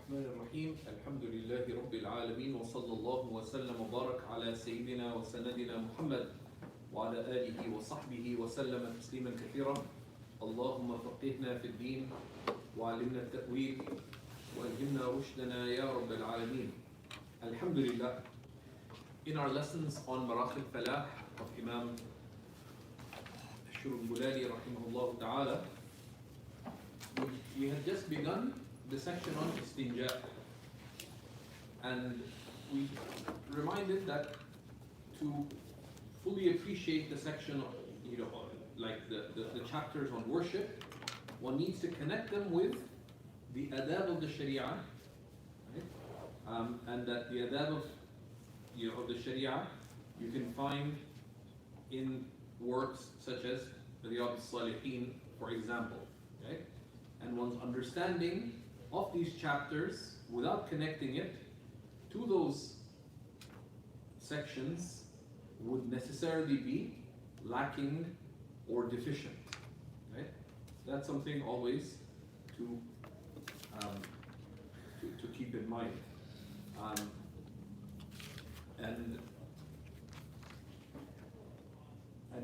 الرحمن الرحيم الحمد لله رب العالمين وصلى الله وسلم وبارك على سيدنا وسندنا محمد وعلى آله وصحبه وسلم تسليما كثيرا. اللهم فقهنا في الدين وعلمنا التأويل وألهمنا رشدنا يا رب العالمين. Alhamdulillah. In our lessons on Maraqi al-Falah of Imam Shurubulali rahimahullah ta'ala, we had just begun the section on istinja, and we reminded that to fully appreciate the section, like the chapters on worship, one needs to connect them with the adab of the sharia, right? And that the adab of the sharia you can find in works such as Riyadh al-Salihin, for example, right? And one's understanding of these chapters without connecting it to those sections would necessarily be lacking or deficient, right? That's something always to keep in mind. And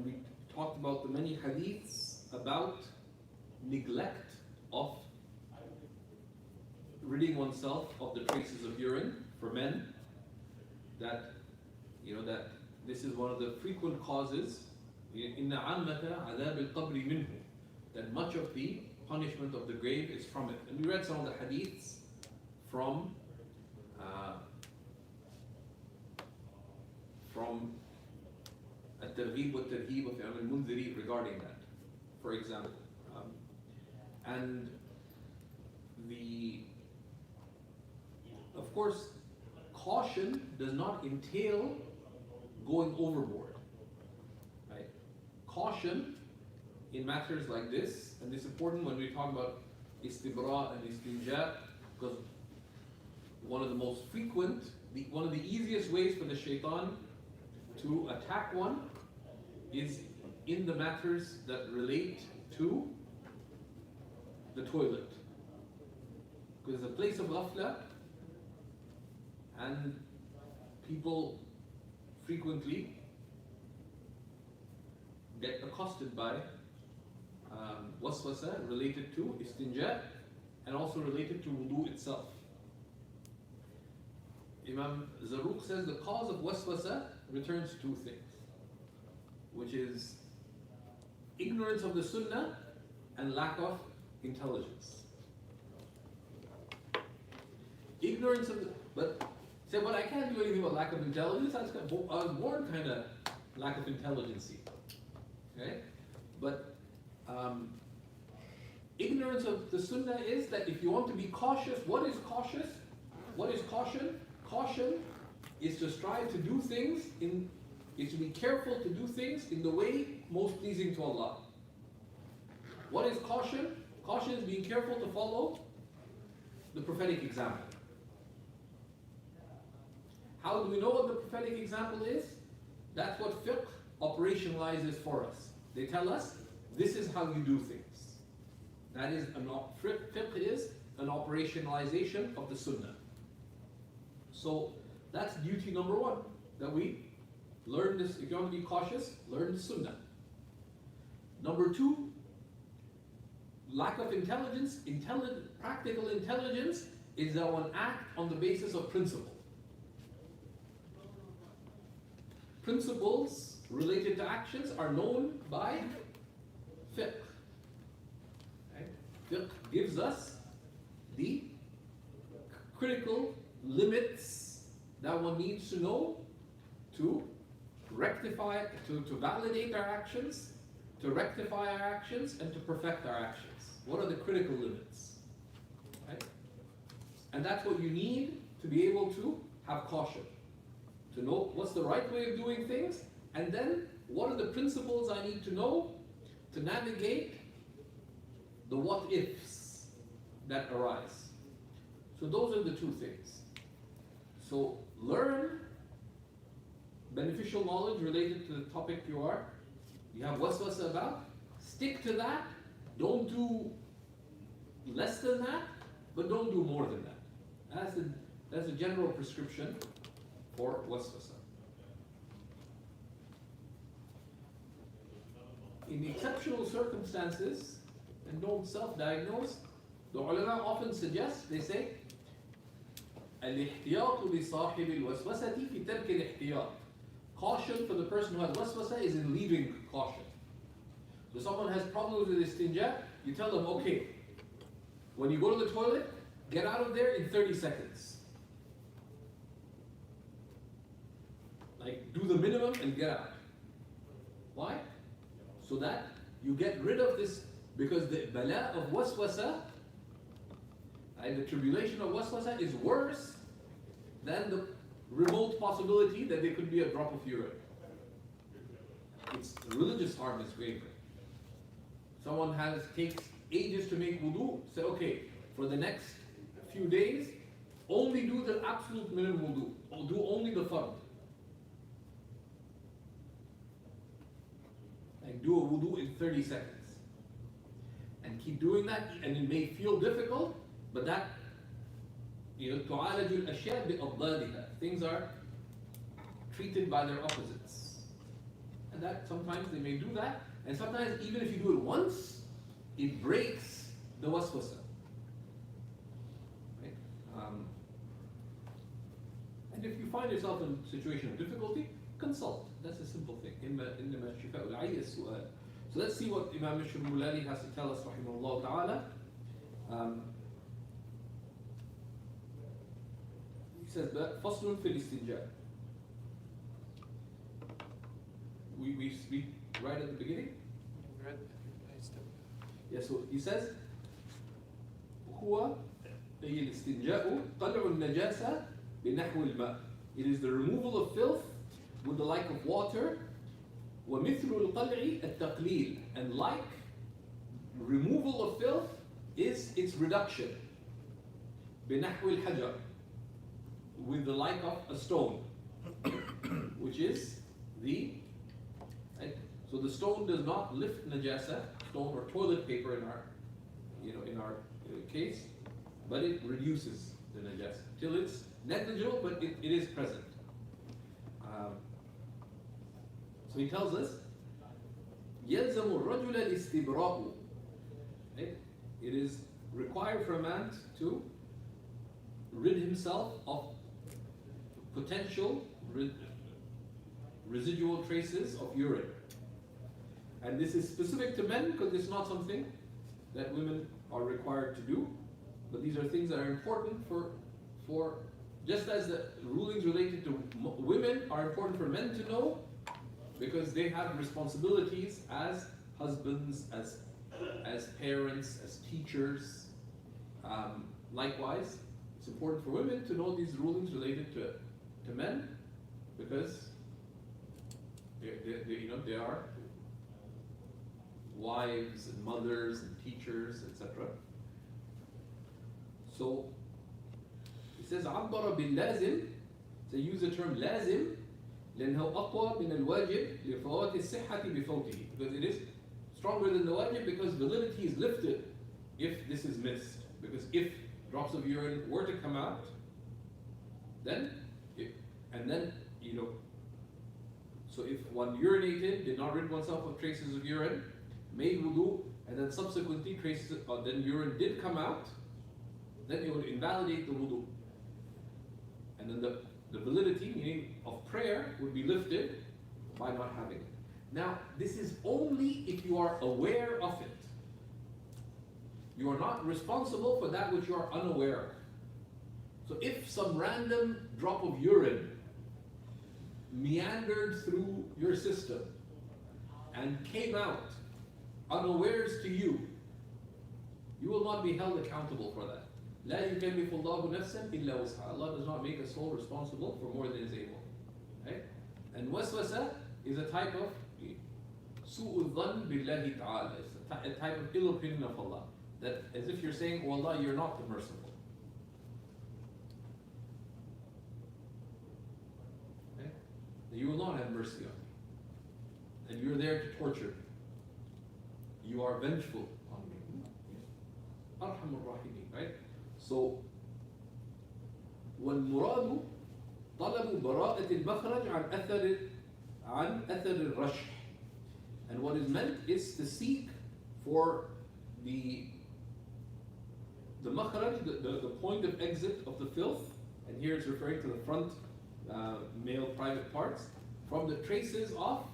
we talked about the many hadiths about neglect of ridding oneself of the traces of urine for men, that that this is one of the frequent causes, inna ammata adab al-qabri minhu, that much of the punishment of the grave is from it. And we read some of the hadiths from at-Targhib wa at-Tarhib of Imam al-Mundhiri regarding that, for example. And of course, caution does not entail going overboard, right? Caution in matters like this, and this is important when we talk about istibra and istinja, because one of the most frequent, one of the easiest ways for the shaitan to attack one is in the matters that relate to the toilet, because it's a place of ghafla, and people frequently get accosted by waswasa related to istinja and also related to wudu itself. Imam Zarruq says the cause of waswasa returns to two things, which is ignorance of the sunnah and lack of intelligence. Ignorance of the, but say, well, I can't do anything about lack of intelligence. I was born kind of lack of intelligence-y. Okay? But ignorance of the sunnah is that if you want to be cautious, what is cautious? What is caution? Caution is to strive to do things is to be careful to do things in the way most pleasing to Allah. What is caution? Caution is being careful to follow the prophetic example. How do we know what the prophetic example is? That's what fiqh operationalizes for us. They tell us, this is how you do things. That is, fiqh is an operationalization of the sunnah. So that's duty number one, that we learn this. If you want to be cautious, learn the sunnah. Number two, lack of intelligence. Practical intelligence is that one act on the basis of principle. Principles related to actions are known by fiqh. Right? Fiqh gives us the critical limits that one needs to know to rectify, to validate our actions, to rectify our actions, and to perfect our actions. What are the critical limits? Right? And that's what you need to be able to have caution, to know what's the right way of doing things, and then what are the principles I need to know to navigate the what-ifs that arise. So those are the two things. So learn beneficial knowledge related to the topic you have waswasa about, stick to that, don't do less than that, but don't do more than that. That's a general prescription for waswasa. In exceptional circumstances, and don't self-diagnose, the ulama often suggest, they say, الاحتياط لصاحب الوسوسة في ترك الاحتياط. Caution for the person who has waswasa is in leaving caution. So someone has problems with istinja, you tell them, okay, when you go to the toilet, get out of there in 30 seconds. Like, do the minimum and get out. Why? So that you get rid of this, because the bala of waswasa and the tribulation of waswasa is worse than the remote possibility that there could be a drop of urine. It's religious harm is greater. Someone takes ages to make wudu, say, okay, for the next few days, only do the absolute minimum wudu, or do only the fard. Like do a wudu in 30 seconds. And keep doing that, and it may feel difficult, but that, تعالج الأشياء بأضدادها. Things are treated by their opposites. And that sometimes they may do that, and sometimes even if you do it once, it breaks the waswasa. Right? And if you find yourself in a situation of difficulty, consult. That's a simple thing. إنما الشفاء العي السؤال. So let's see what Imam al-Mulali has to tell us, rahimahullah ta'ala. He says, فصل في الاستنجاء. We speak right at the beginning? Yeah, so he says, هو أي الاستنجاء طلع النجاسة بنحو الماء. It is the removal of filth with the like of water. ومثل القلع التقليل, and like removal of filth is its reduction. بنحو الحجر, with the like of a stone, which is the, right? So the stone does not lift najasa, stone or toilet paper in our case, but it reduces the najasa till it's negligible, but it is present. So he tells us, يلزم الرجل الاستبراء. It is required for a man to rid himself of potential residual traces of urine. And this is specific to men because it's not something that women are required to do. But these are things that are important for just as the rulings related to women are important for men to know, because they have responsibilities as husbands, as parents, as teachers. Likewise, it's important for women to know these rulings related to men, because they are wives and mothers and teachers, etc. So he says عبر باللازم. They use the term لازم لأنه أقوى من الواجب لفوات الصحة بفوته, because it is stronger than the wajib, because validity is lifted if this is missed. Because if drops of urine were to come out, then so if one urinated, did not rid oneself of traces of urine, made wudu, and then subsequently then urine did come out, then it would invalidate the wudu. And then the validity, meaning of prayer, would be lifted by not having it. Now, this is only if you are aware of it. You are not responsible for that which you are unaware of. So if some random drop of urine meandered through your system and came out unawares to you, you will not be held accountable for that. لا يكلف الله نفسا إلا وسعها. Allah does not make a soul responsible for more than is able. Right? And waswasa is a type of سوء الظن بالله تعالى. It's a type of ill opinion of Allah. That as if you're saying, oh Allah, you're not the merciful. Okay? You will not have mercy on me. And you're there to torture me. You are vengeful on me. Arhamur Rahimi, right? So والمراد طلب براءة المخرج عن أثر الرشح. And what is meant is to seek for the makhraj, the point of exit of the filth, and here it's referring to the front male private parts, from the traces of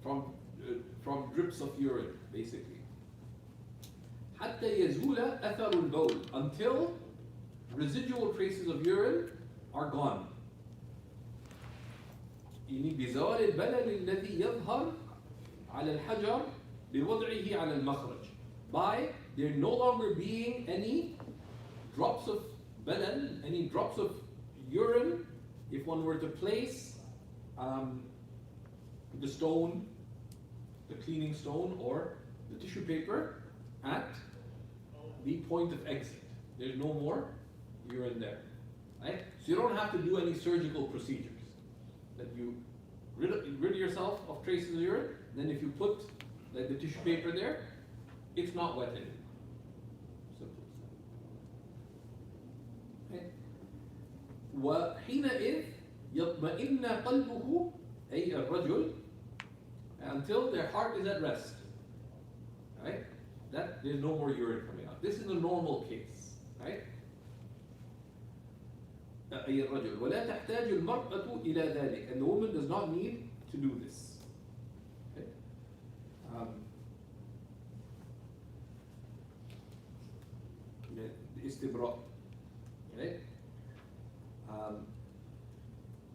from drips of urine, basically. حتى يزول أثر البول, until residual traces of urine are gone. يعني بزوال البلل الذي يظهر على الحجر بوضعه على المخرج, by there no longer being any drops of balal, any drops of urine, if one were to place the stone, the cleaning stone or the tissue paper at the point of exit. There's no more urine there, right? So you don't have to do any surgical procedures. That you rid yourself of traces of urine, then if you put like the tissue paper there, it's not wet anymore. Simple as that. Okay. وحينئذ يطمئن قلبه أي الرجل, until their heart is at rest. Right? That there's no more urine coming out. This is a normal case, right? أي الرجل ولا تحتاج المرأة إلى ذلك, and the woman does not need to do this. Okay? The istibra'. Okay?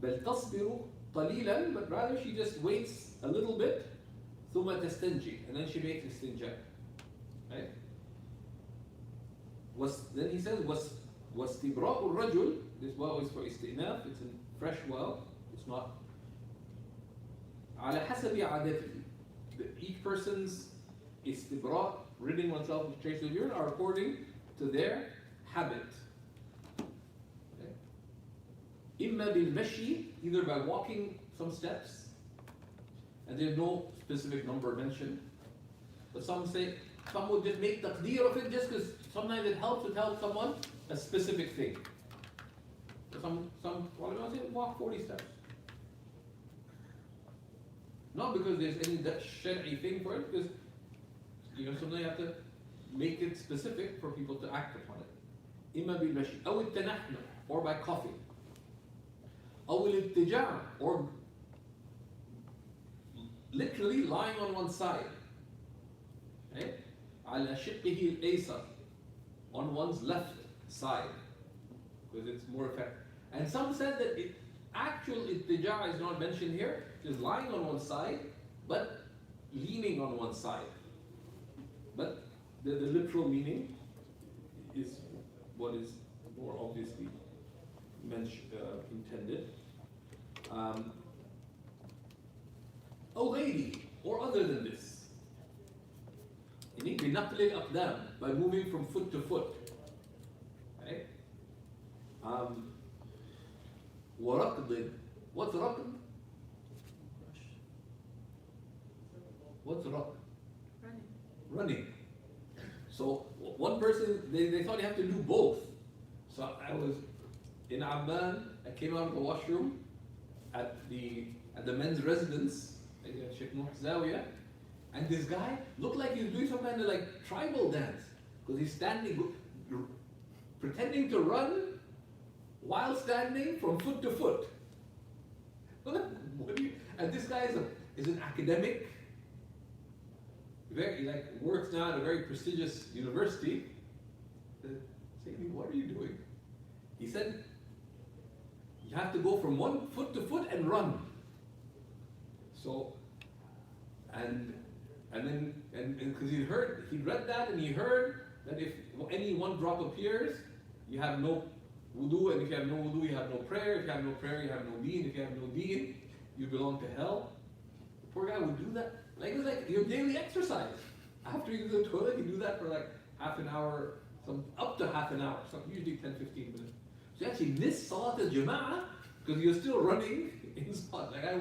بل تصبر قليلا, but rather she just waits a little bit, ثم تستنجي, and then she makes istinja. Right? Then he says واستبراء الرجل, this well is for istinaf, it's a fresh well, it's not على حسب عادته. Each person's istibra', ridding oneself of traces of urine, are according to their habit. إما بالمشي, either by walking some steps, and there's no specific number mentioned, but some would just make taqdeer of it just because sometimes it helps someone a specific thing. So some ulama say walk 40 steps. Not because there's any shari'i thing for it, because sometimes you have to make it specific for people to act upon it. إما بالمشي أو التنحنح, or by coughing. أو الاتجاع, or literally lying on one side. Okay? على شقه الأيسر, on one's left side, because it's more effective. And some said that actual ittija' is not mentioned here, just lying on one side, but leaning on one side. But the literal meaning is what is more obviously intended. أو غيره, or other than this. بنقل الأقدام, by moving from foot to foot. Okay? وركض. What's ركض? What's ركض? Running. So one person, they thought you have to do both. So I was in Amman, I came out of the washroom at the men's residence, Sheikh Nuh Zawiya, and this guy looked like he was doing some kind of like tribal dance, because he's standing, pretending to run while standing from foot to foot. And this guy is an academic, works now at a very prestigious university. Saying, what are you doing? He said, you have to go from one foot to foot and run. So, and then because he read that, and he heard that if any one drop appears, you have no wudu, and if you have no wudu, you have no prayer. If you have no prayer, you have no deen. If you have no deen, you belong to hell. The poor guy would do that. It's like your daily exercise. After you go to the toilet, you do that for like half an hour, up to half an hour, usually 10-15 minutes. So you actually missed Salat al-Jama'ah because you're still running in Salat. Like I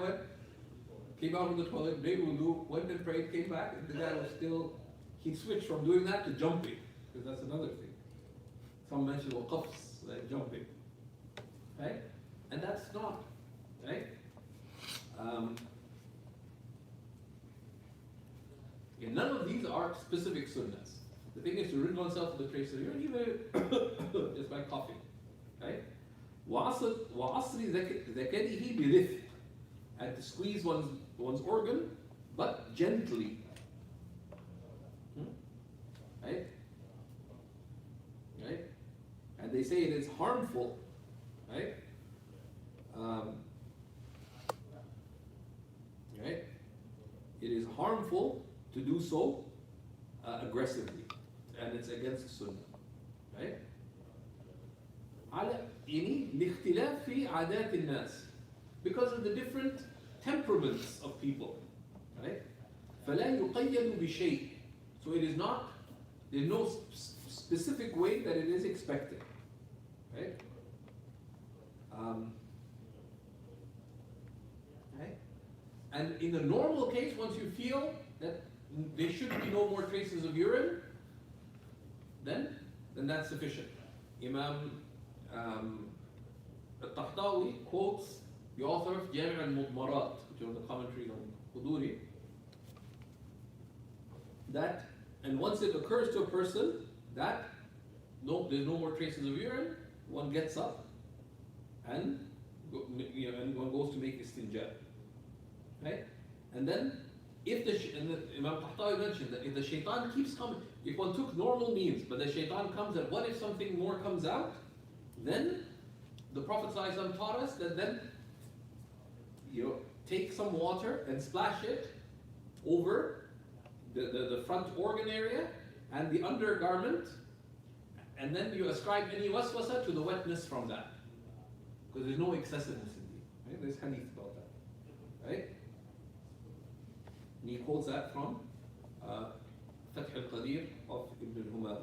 came out from the toilet, made wudu, went and prayed, came back, and the guy was still, he switched from doing that to jumping, because that's another thing. Some mention waqafs, like jumping, right? And that's not, right? Yeah, none of these are specific sunnahs. The thing is to rid oneself of the traces of urine, even just by coughing, right? وَعَصْرِ ذَكَرِهِ بِرِفْقٍ, and to squeeze one's organ, but gently, right? Right? And they say it is harmful, right? Right? It is harmful to do so aggressively, and it's against the sunnah, right? على يعني لاختلاف في عادات الناس, because of the different temperaments of people, right? فلا يقيد بشيء, so it is not, there's no specific way that it is expected, right? Right? And in the normal case, once you feel that there should be no more traces of urine, then that's sufficient. Imam al-Tahtawi quotes the author of Jami' al-Mudmarat, which are the commentary on Quduri, that, and once it occurs to a person that there's no more traces of urine, one gets up and and one goes to make istinja, right? And then if Imam Tahtawi mentioned that if the shaitan keeps coming, if one took normal means, but the shaitan comes, and what if something more comes out? Then the Prophet ﷺ taught us that then take some water and splash it over the front organ area and the undergarment, and then you ascribe any waswasa to the wetness from that, because there's no excessiveness in it. Right? There's hadith about that, right? And he quotes that from Fath al-Qadir of Ibn al-Humar.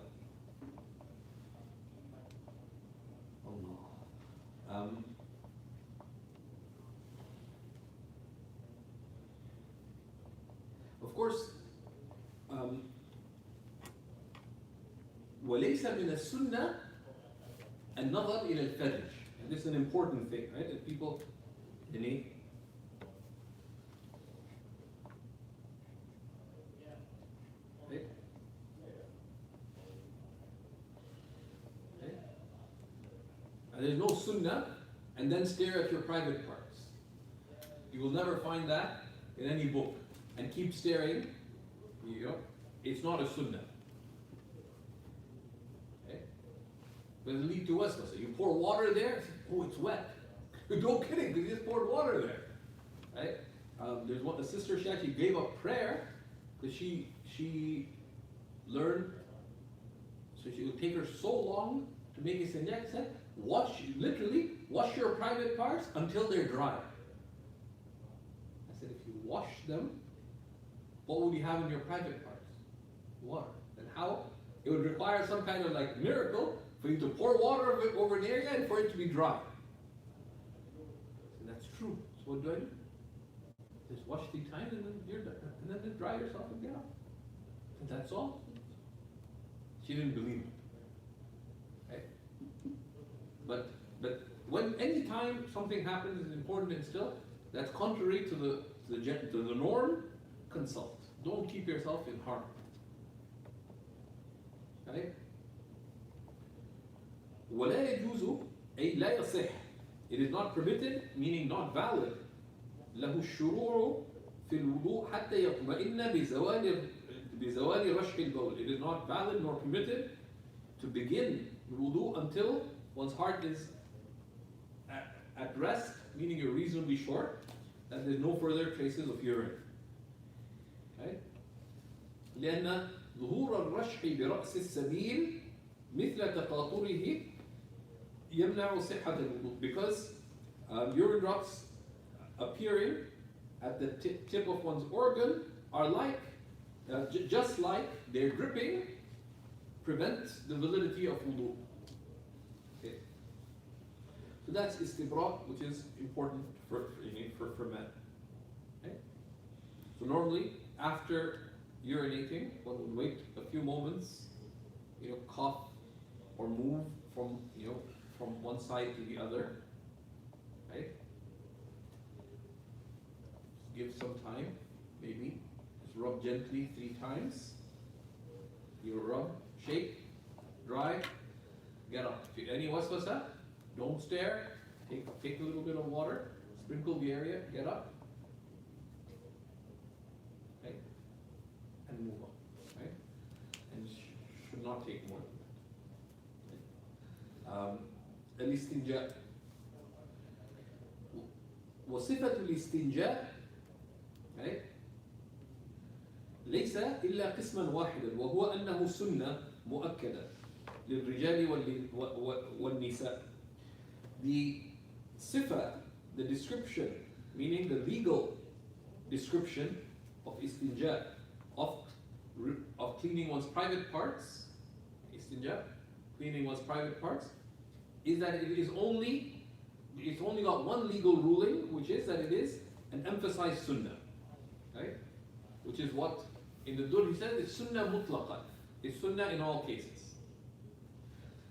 Of course, وليس من السنة النظر إلى الفرج. And this is an important thing, right? That people, right? And there's no sunnah and then stare at your private parts. You will never find that in any book. And keep staring, it's not a sunnah. Okay? But it lead to waswasa. You pour water there, oh, it's wet. No kidding, because you just poured water there. Right? There's one, a sister, she actually gave up prayer because she learned, so she would take her so long to make a sinjak, said, literally wash your private parts until they're dry. I said, if you wash them, what would you have in your private parts? Water. And how? It would require some kind of like miracle for you to pour water over an area and for it to be dry. And that's true. So what do I do? Just wash 3 times and then you're done. And then just dry yourself and get out. And that's all. She didn't believe it. Okay? But when any time something happens is important and still, that's contrary to the norm, consult. Don't keep yourself in harm. Okay? ولا يجوز أي لا يصح. It is not permitted, meaning not valid. له الشروع في الوضوء حتى يطمئن بزوال رشح البول. It is not valid nor permitted to begin the wudu until one's heart is at rest, meaning you're reasonably sure that there's no further traces of urine. Okay? لأن ظهور الرشح برأس السبيل مثل تقاطره يمنع صحة الوضوء, because urine drops appearing at the tip of one's organ are like, just like their dripping prevents the validity of wudu. Okay. So that's istibra, which is important for men. Okay. So normally after urinating, one would wait a few moments, cough or move from from one side to the other. Right? Give some time, maybe. Just rub gently 3 times. You rub, shake, dry, get up. If you any waswasa, don't stare. Take a little bit of water, sprinkle the area, get up. Okay? And move on. Right? And should not take more than that. الاستنجاء. وصفة الاستنجاء ليس إلا قسما واحدا وهو أنه سنة مؤكدة للرجال والنساء. The sifa, the description, meaning the legal description of istinja, of cleaning one's private parts, istinja, cleaning one's private parts, is that it's only got one legal ruling, which is that it is an emphasized sunnah, right? Which is what in the Dur he said it's sunnah mutlaqan, it's sunnah in all cases.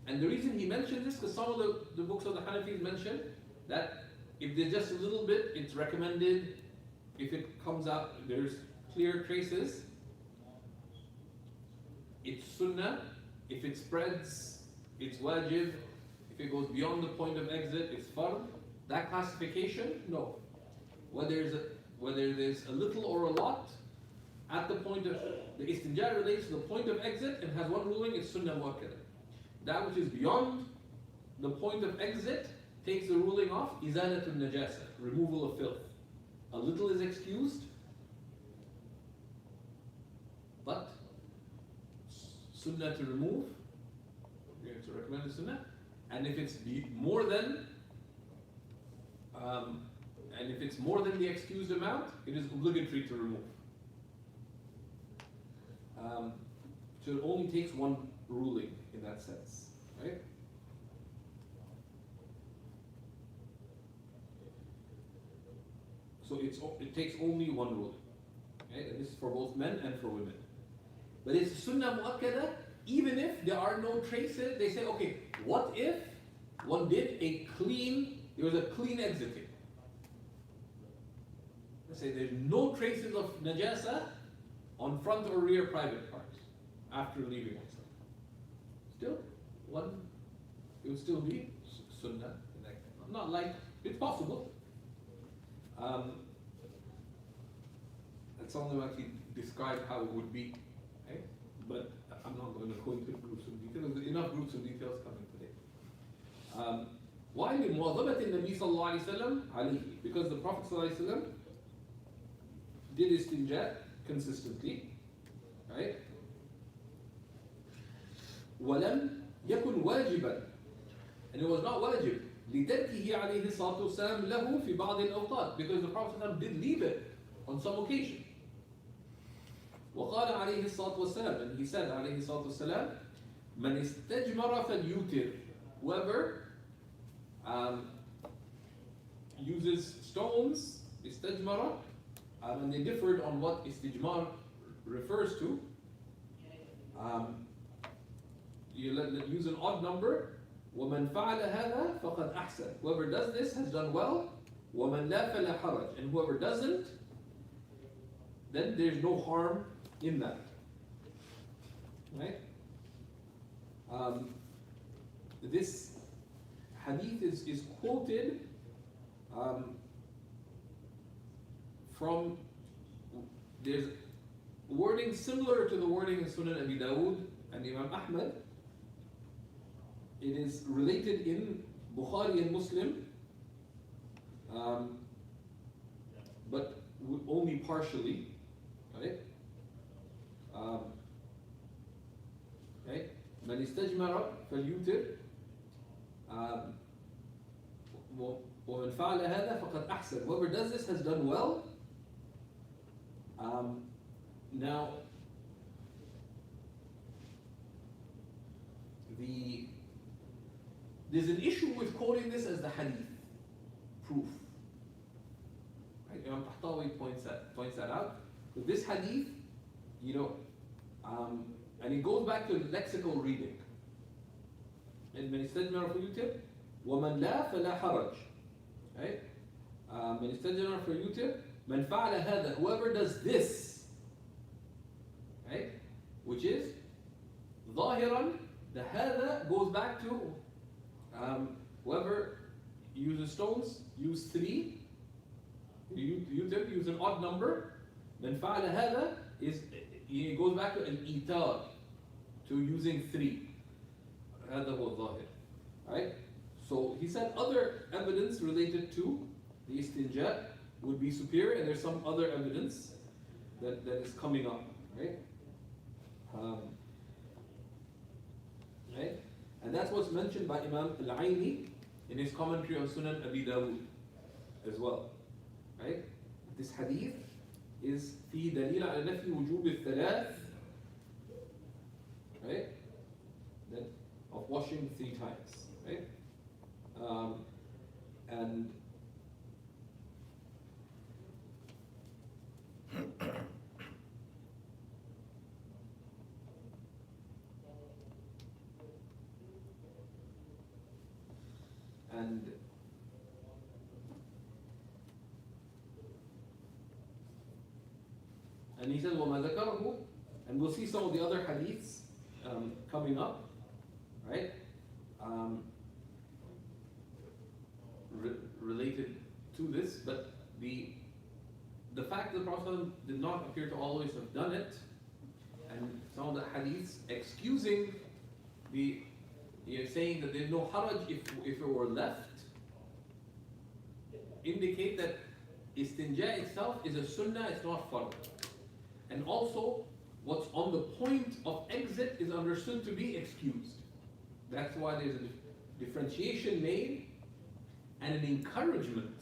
And the reason he mentioned this, because some of the books of the Hanafis mention that if there's just a little bit, it's recommended. If it comes out, there's clear traces, it's sunnah. If it spreads, it's wajib. If it goes beyond the point of exit, it's fard. That classification, no. Whether there's a little or a lot, at the point of, the istinja relates to the point of exit and has one ruling, it's sunnah muakkada. That which is beyond the point of exit takes the ruling of izalatul najasa, removal of filth. A little is excused, but sunnah to remove, it's a recommended sunnah. And if it's more than the excused amount, it is obligatory to remove. So it only takes one ruling in that sense, right? So it takes only one ruling, right? And this is for both men and for women. But it's sunnah muakkada, even if there are no traces. They say, okay, what if one did there was a clean exiting? Let's say there's no traces of najasa on front or rear private parts after leaving oneself. Still, it would still be sunnah. Not like, it's possible. That's only actually describe how it would be, right? But I'm not going to go into groups of details. There's enough groups of details coming today. Why لمواظبة النبي صلى الله عليه وسلم عليه? Because the Prophet صلى الله عليه وسلم did istinja consistently, right? ولم يكن واجبا, and it was not wajib لتركه عليه الصلاة والسلام له في بعض الأوقات, because the Prophet ﷺ did leave it on some occasion. وقال عليه الصلاة والسلام, and he said عليه الصلاة والسلام, من استجمر فليوتر, whoever uses stones, istijmara, and they differed on what istijmar refers to. You use an odd number. وَمَنْ فَعَلَ هَذَا فَقَدْ أَحْسَنَ. Whoever does this has done well. وَمَنْ لَا فَلَا حَرَجْ. And whoever doesn't, then there's no harm in that. Right? This hadith is quoted from, there's wording similar to the wording in Sunan Abi Dawud and Imam Ahmad. It is related in Bukhari and Muslim, but only partially, right? Right? من استجمر فليوتر ومن فعل هذا فقد أحسن. Whoever does this has done well. Now, there's an issue with quoting this as the hadith proof. Right? Imam Tahtawi points that out. But this hadith, and it goes back to lexical reading. And من استجمر فليوتر ومن لا فلا حرج. Right? من استنجى فليوتر. من فعل هذا, whoever does this, right? Which is ظاهرا, the هذا goes back to whoever uses stones, use 3. You use an odd number. من فعل هذا is, it goes back to an إيتار, to using 3. هذا هو الظاهر. Right? So he said other evidence related to the istinja would be superior, and there's some other evidence that is coming up, right? Right? And that's what's mentioned by Imam al-Aini in his commentary on Sunan Abi Dawud as well, right? This hadith is في دليل على نفي وجوب الثلاث, right? That of washing 3 times, right? And and he says وما ذكره, and we'll see some of the other hadiths coming up, right? Related to this, but the fact that the Prophet did not appear to always have done it, and some of the hadiths excusing saying that there's no haraj if it were left, indicate that istinja itself is a sunnah, it's not fard. And also, what's on the point of exit is understood to be excused. That's why there's a differentiation made and an encouragement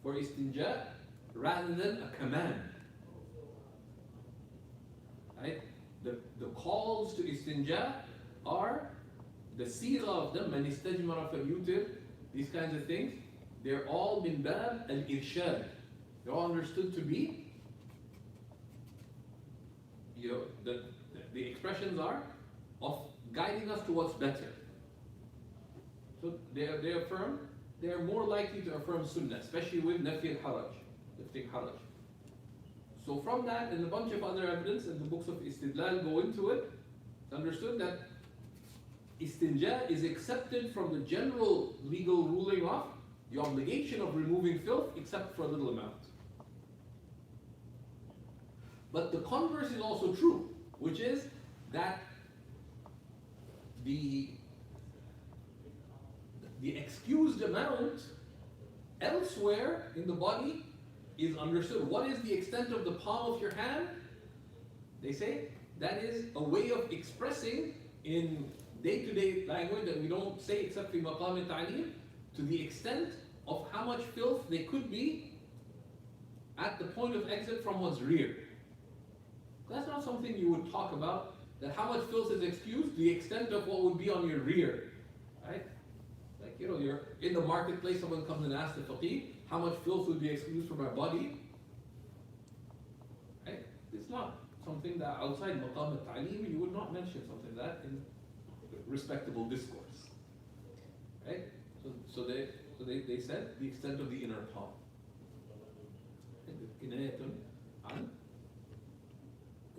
for istinja rather than a command. Right? The calls to istinja are the sigha of them, man istajmara falyutir, these kinds of things, they're all min bab al-irshad. They're all understood to be, the expressions are of guiding us to what's better. So they affirm, they are more likely to affirm sunnah, especially with nafi al-haraj, lifting haraj. So from that and a bunch of other evidence, and the books of istidlal go into it, it's understood that istinja is accepted from the general legal ruling of the obligation of removing filth except for a little amount. But the converse is also true, which is that the excused amount elsewhere in the body is understood. What is the extent of the palm of your hand? They say that is a way of expressing in day-to-day language that we don't say except fi maqam al-ta'lim, to the extent of how much filth they could be at the point of exit from one's rear. That's not something you would talk about, that how much filth is excused, the extent of what would be on your rear, right? Like, you're in the marketplace, someone comes and asks the faqih, how much filth would be excused from my body? Right? It's not something that outside maqam al-ta'lim, you would not mention something like that in respectable discourse. Right? So they said the extent of the inner palm.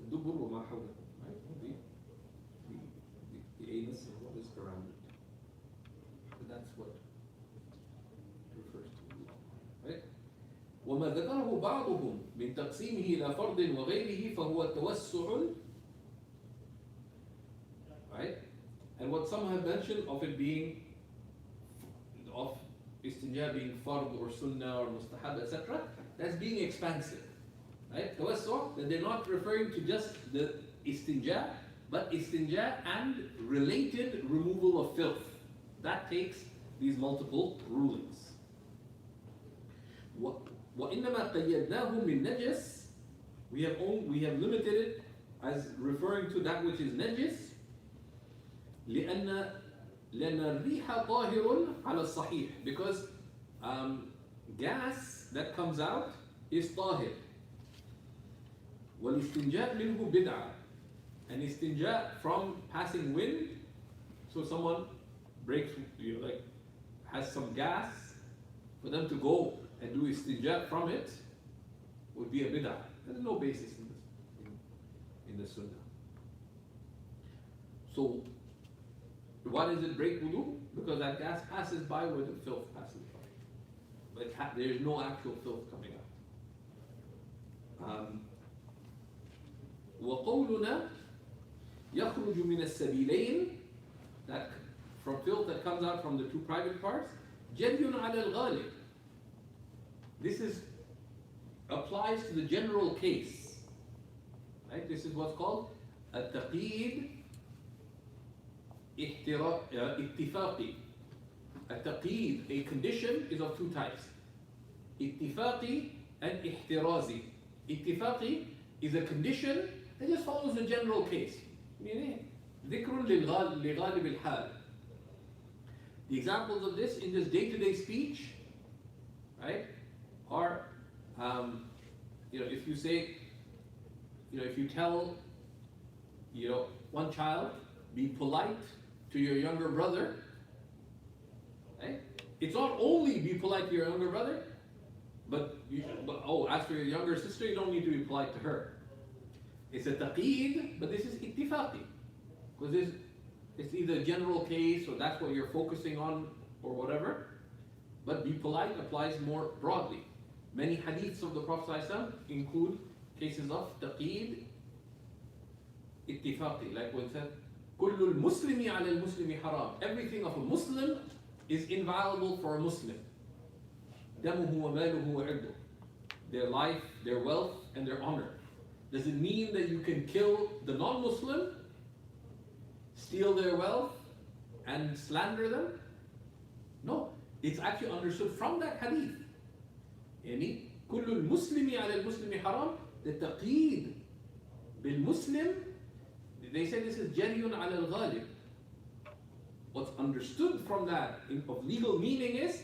الدبر وما حوله, right? The anus and what is around it. So that's what it refers to, right? وما ذكره بعضهم من تقسيمه إلى فرض وغيره فهو توسع, right? And what some have mentioned of it being, of istinja being fard or sunnah or mustahab, etc., that's being expansive. Right? Tawassu', that they're not referring to just the istinja, but istinja and related removal of filth. That takes these multiple rulings. وَإِنَّمَا قَيَّدْنَاهُ مِن نَجِسٍ, we have limited it as referring to that which is najis, لأن الريح طاهر على الصحيح, because gas that comes out is طاهر. والاستنجاء منه بدعة, and istinja from passing wind, so someone breaks, like has some gas, for them to go and do istinja from it would be a bid'ah. There's no basis in the sunnah. So why does it break wudu? Because that gas passes by where the filth passes by. But there's no actual filth coming out. وَقَوْلُنَا يَخْرُجُ مِنَ السَّبِيلَيْنِ, that from filth that comes out from the two private parts, جَرْيٌ عَلَى الْغَالِبِ. This applies to the general case. Right? This is what's called التقييد اتفاقي. التقييد, a condition, is of two types: اتفاقي and احترازي. اتفاقي is a condition that just follows the general case. Meaning, ذكر لغالب الحال. The examples of this in this day-to-day speech, right, are, if you say, if you tell, one child, be polite to your younger brother, right? It's not only be polite to your younger brother, but as for your younger sister, you don't need to be polite to her. It's a taqeed, but this is ittifaqi, because it's either a general case or that's what you're focusing on or whatever. But be polite applies more broadly. Many hadiths of the Prophet ﷺ include cases of taqeed ittifaqi, like when it said, كل المسلم على المسلم حرام. Everything of a Muslim is inviolable for a Muslim. دمه وماله وعرضه. Their life, their wealth, and their honor. Does it mean that you can kill the non-Muslim, steal their wealth, and slander them? No. It's actually understood from that hadith. يعني كل المسلم على المسلم حرام. The taqeed بالمسلم, they say this is جري على الغالب. What's understood from that of legal meaning is,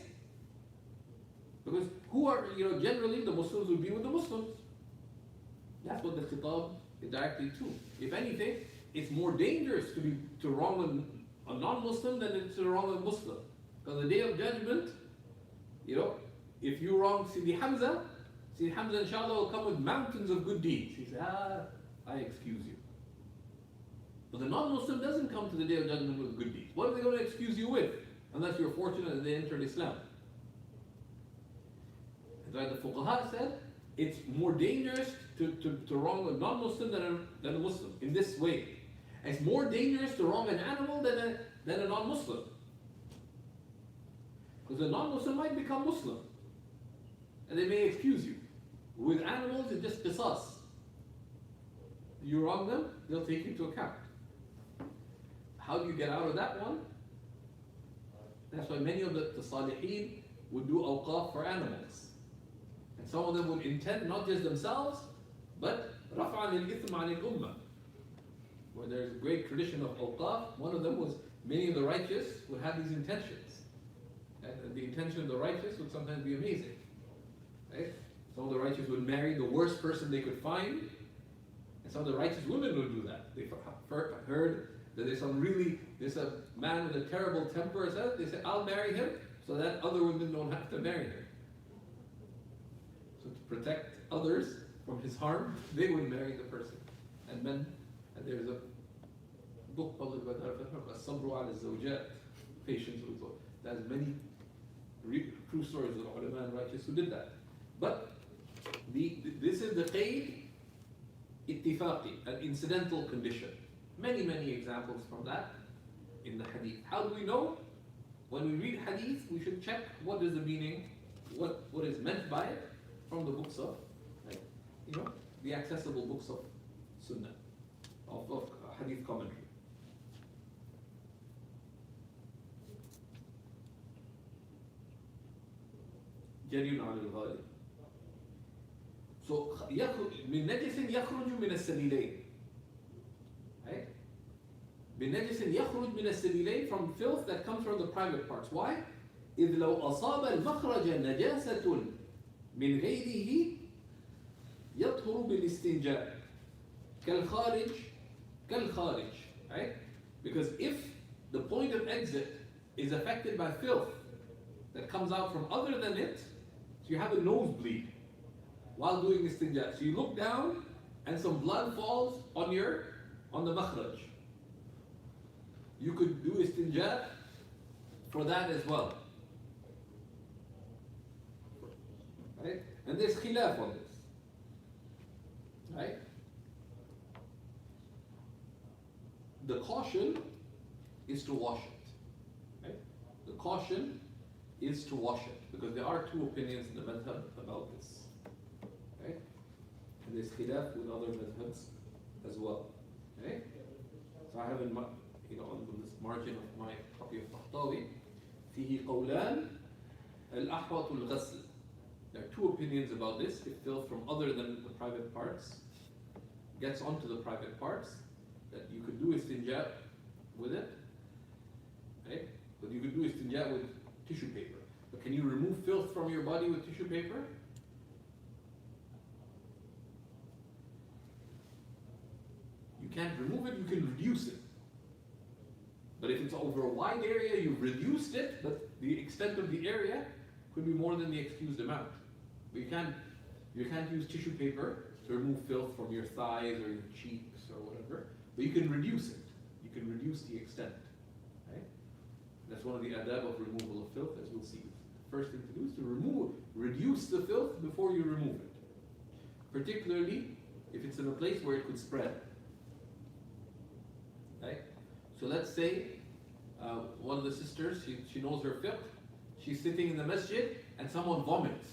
because who are, generally the Muslims will be with the Muslims. That's what the khitab is directly to. If anything, it's more dangerous to wrong a non-Muslim than it's to wrong a Muslim. Because the Day of Judgment, if you wrong Sidi Hamza inshallah will come with mountains of good deeds. He says, I excuse you. But the non-Muslim doesn't come to the Day of Judgment with good deeds. What are they going to excuse you with? Unless you're fortunate that they entered Islam. That's why the fuqaha said, it's more dangerous to wrong a non-Muslim than a Muslim in this way. It's more dangerous to wrong an animal than a non-Muslim. Because a non-Muslim might become Muslim and they may excuse you. With animals, it's just qisas. You wrong them, they'll take you into account. How do you get out of that one? That's why many of the salihin would do awqaf for animals. And some of them would intend not just themselves, but رَفْعًا لِلْإِثْمَ عَنِ الْأُمَّةِ. Where there's a great tradition of awqaf, one of them was many of the righteous would have these intentions. And the intention of the righteous would sometimes be amazing. Right? Some of the righteous would marry the worst person they could find, and some of the righteous women would do that. They heard that there's a man with a terrible temper, they say, I'll marry him so that other women don't have to marry him. So to protect others from his harm, they would marry the person. And there's a book published by Sabru ala Zawjat, Patience with God. There's many true stories of ulama and righteous who did that. But this is the qayd ittifaqi, an incidental condition. Many, many examples from that in the hadith. How do we know? When we read hadith, we should check what is the meaning, what is meant by it from the books of, the accessible books of sunnah, of hadith commentary. جري على الغالب. So من نجس يخرج من السبيلين. Right? من نجس يخرج من السبيلين, from filth that comes from the private parts. Why? إذ لو أصاب المخرج نجاسة من غيره يطهر بالاستنجاء كالخارج. Right? Because if the point of exit is affected by filth that comes out from other than it, so you have a nosebleed while doing istinja. So you look down and some blood falls on the makhraj. You could do istinja for that as well. Right? And there's khilaf on this. Right? The caution is to wash it. Right? The caution is to wash it, because there are two opinions in the madhab about this. Right? And there's khilaf with other madhabs as well. Okay? So I have in my, on this margin of my copy of Tahtawi, فيه قولان الأحوط الغسل. There are two opinions about this. If filth from other than the private parts gets onto the private parts, that you could do istinja with it, right? But you could do istinja with tissue paper. But can you remove filth from your body with tissue paper? You can't remove it, you can reduce it. But if it's over a wide area, you've reduced it, but the extent of the area could be more than the excused amount. But you can't use tissue paper to remove filth from your thighs or your cheeks or whatever. But you can reduce it. You can reduce the extent. Right? That's one of the adab of removal of filth, as we'll see. The first thing to do is to reduce the filth before you remove it. Particularly if it's in a place where it could spread. Right? So let's say one of the sisters, she knows her fiqh, she's sitting in the masjid and someone vomits.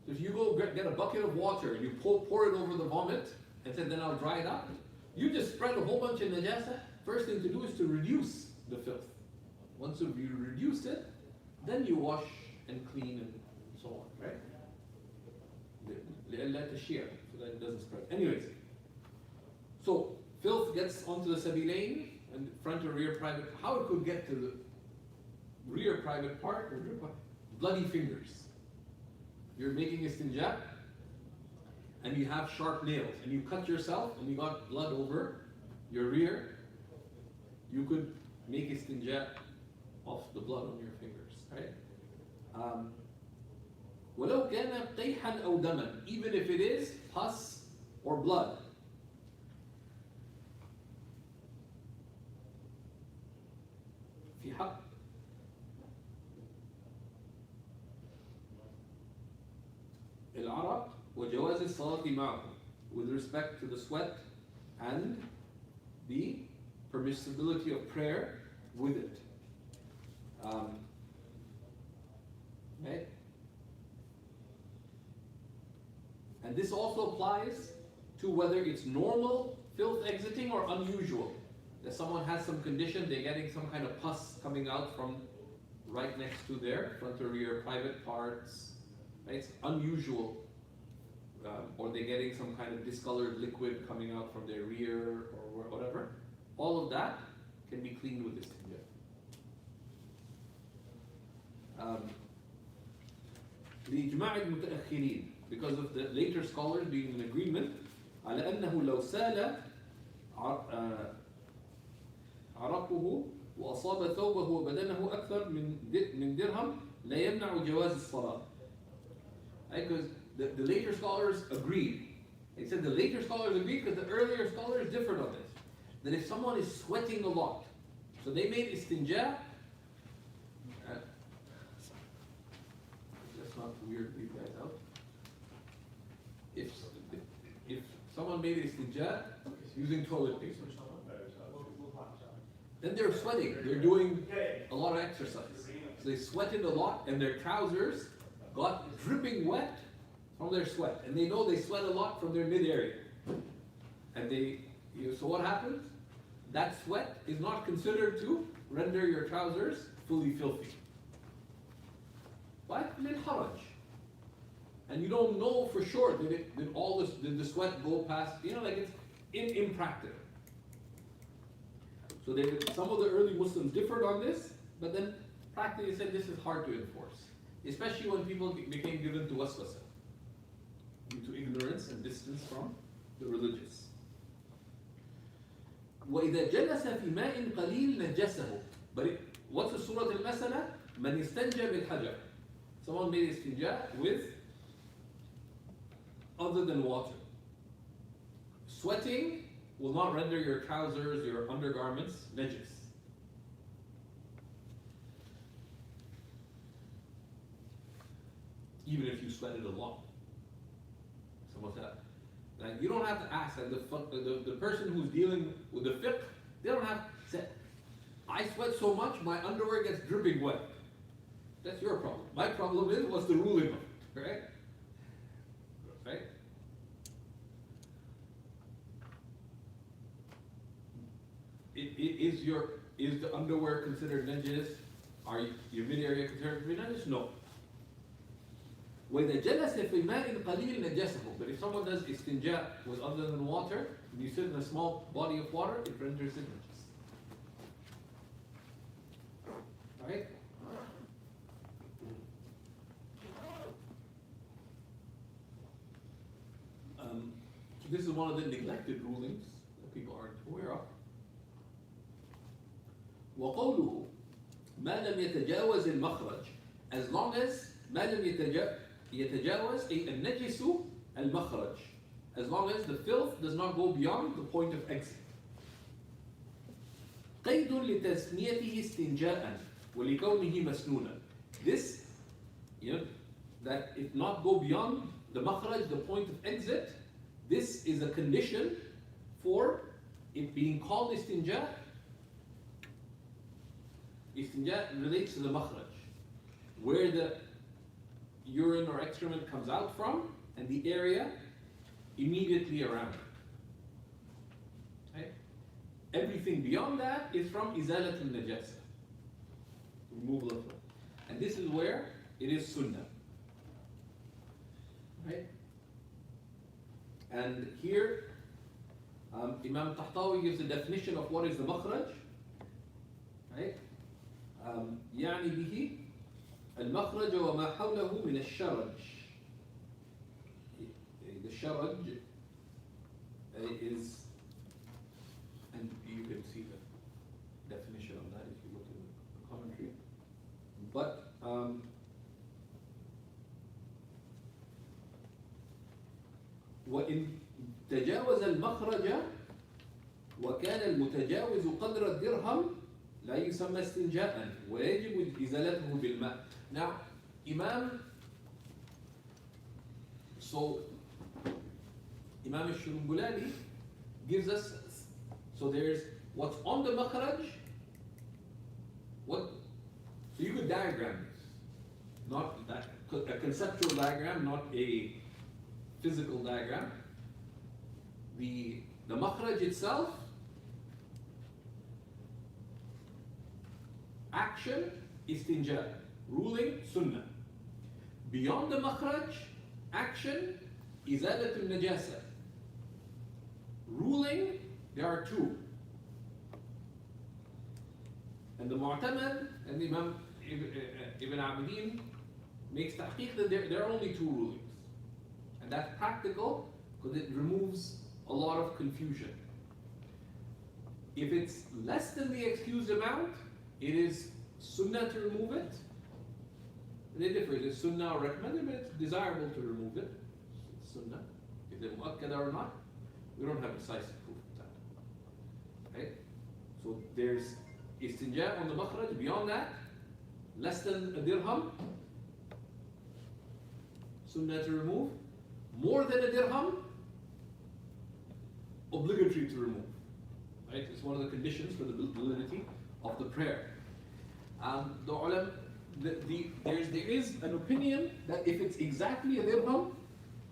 So if you go get a bucket of water and you pour it over the vomit and say, then I'll dry it up, you just spread a whole bunch of najasa. First thing to do is to reduce the filth. Once you reduce it, then you wash and clean and so on, right? Let the shear, so that it doesn't spread. Anyways, so filth gets onto the sabilain and front or rear private. How it could get to the rear private part, or rear part? Bloody fingers. You're making istinja and you have sharp nails and you cut yourself and you got blood over your rear. You could make istinja off the blood on your fingers, right? وَلَوْ كَانَ قَيْحًا أَوْ دَمًا, even if it is pus or blood. في حق العرق وجواز الصلاة معه, with respect to the sweat and the permissibility of prayer with it. Right? And this also applies to whether it's normal filth exiting or unusual. That someone has some condition, they're getting some kind of pus coming out from right next to their front or rear private parts. Right? It's unusual. Or they're getting some kind of discolored liquid coming out from their rear or whatever. All of that can be cleaned with this. لإجماع المتأخرين, because of the later scholars being in agreement على أنه لو سال عرقه وأصاب ثوبه وبدنه أكثر من درهم لا يمنع جواز الصلاة. Because the later scholars agreed. They said the later scholars agreed because the earlier scholars differed on this. That if someone is sweating a lot, so they made istinja. Let's not weird you guys out. If someone made istinja using toilet paper, then they're sweating. They're doing a lot of exercise. So they sweated a lot, and their trousers got dripping wet from their sweat, and they know they sweat a lot from their mid area. And so what happens? That sweat is not considered to render your trousers fully filthy. But للحرج. And you don't know for sure did the sweat go past, like it's impractical. So some of the early Muslims differed on this, but then practically said this is hard to enforce, especially when people became given to waswasa, due to ignorance and distance from the religious. وَإِذَا جَلَسَ فِي مَاءٍ قَلِيلٍ نَجَّسَهُ. But what's the Surah Al-Masala, من استنجى بالحجر. Someone made istinja with other than water. Sweating will not render your trousers, your undergarments najis. Even if you sweated a lot. Someone said, like, you don't have to ask. Like the person who's dealing with the fiqh, they don't have to say, I sweat so much, my underwear gets dripping wet. That's your problem. My problem is, what's the ruling of it, right? Right? Is the underwear considered najis? Are your mid area considered to be najis? No. وإذا جلس في ماء قليل نجسه. But if someone does istinja with other than water, and you sit in a small body of water, it renders it najis. Right? So this is one of the neglected rulings that people aren't aware of. وقوله ما لم يتجاوز المخرج, as long as ما لم يتجاوز أي النجس المخرج, as long as the filth does not go beyond the point of exit. قيد لتسميته استنجاء ولكونه مسنونا. This, that it not go beyond the makhraj, the point of exit, this is a condition for it being called istinja. Istinja relates to the makhraj, where the urine or excrement comes out from, and the area immediately around it. Okay? Everything beyond that is from izalat al-najasa, removal of it. And this is where it is sunnah. Right? And here, Imam Tahtawi gives a definition of what is the makhraj. Right? يعني به المخرج وما حوله من الشرج. The sharaj is, and you can see the definition of that if you look in the commentary. But وإن تجاوز المخرج وكان المتجاوز قدر الدرهم لا يسمى استنجاء ويجب إزالته بالماء. Now, Imam al-Shurubulani gives us, so there's what's on the makhraj, so you could diagram this, not that, a conceptual diagram, not a physical diagram. The makhraj itself, action, istinja, ruling, sunnah. Beyond the makhraj, action, izalat al-najasa. Ruling, there are two. And the Mu'tamad and Imam Ibn Abidin makes tahqiq that there are only two rulings. And that's practical because it removes a lot of confusion. If it's less than the excused amount, it is sunnah to remove it. They differ. It's sunnah or recommended, but it's desirable to remove it. It's sunnah. Is it mu'akkada or not? We don't have decisive proof of that. Right? So there's istinja on the makhraj. Beyond that, less than a dirham, sunnah to remove. More than a dirham, obligatory to remove. Right? It's one of the conditions for the validity of the prayer. There is an opinion that if it's exactly a dirham,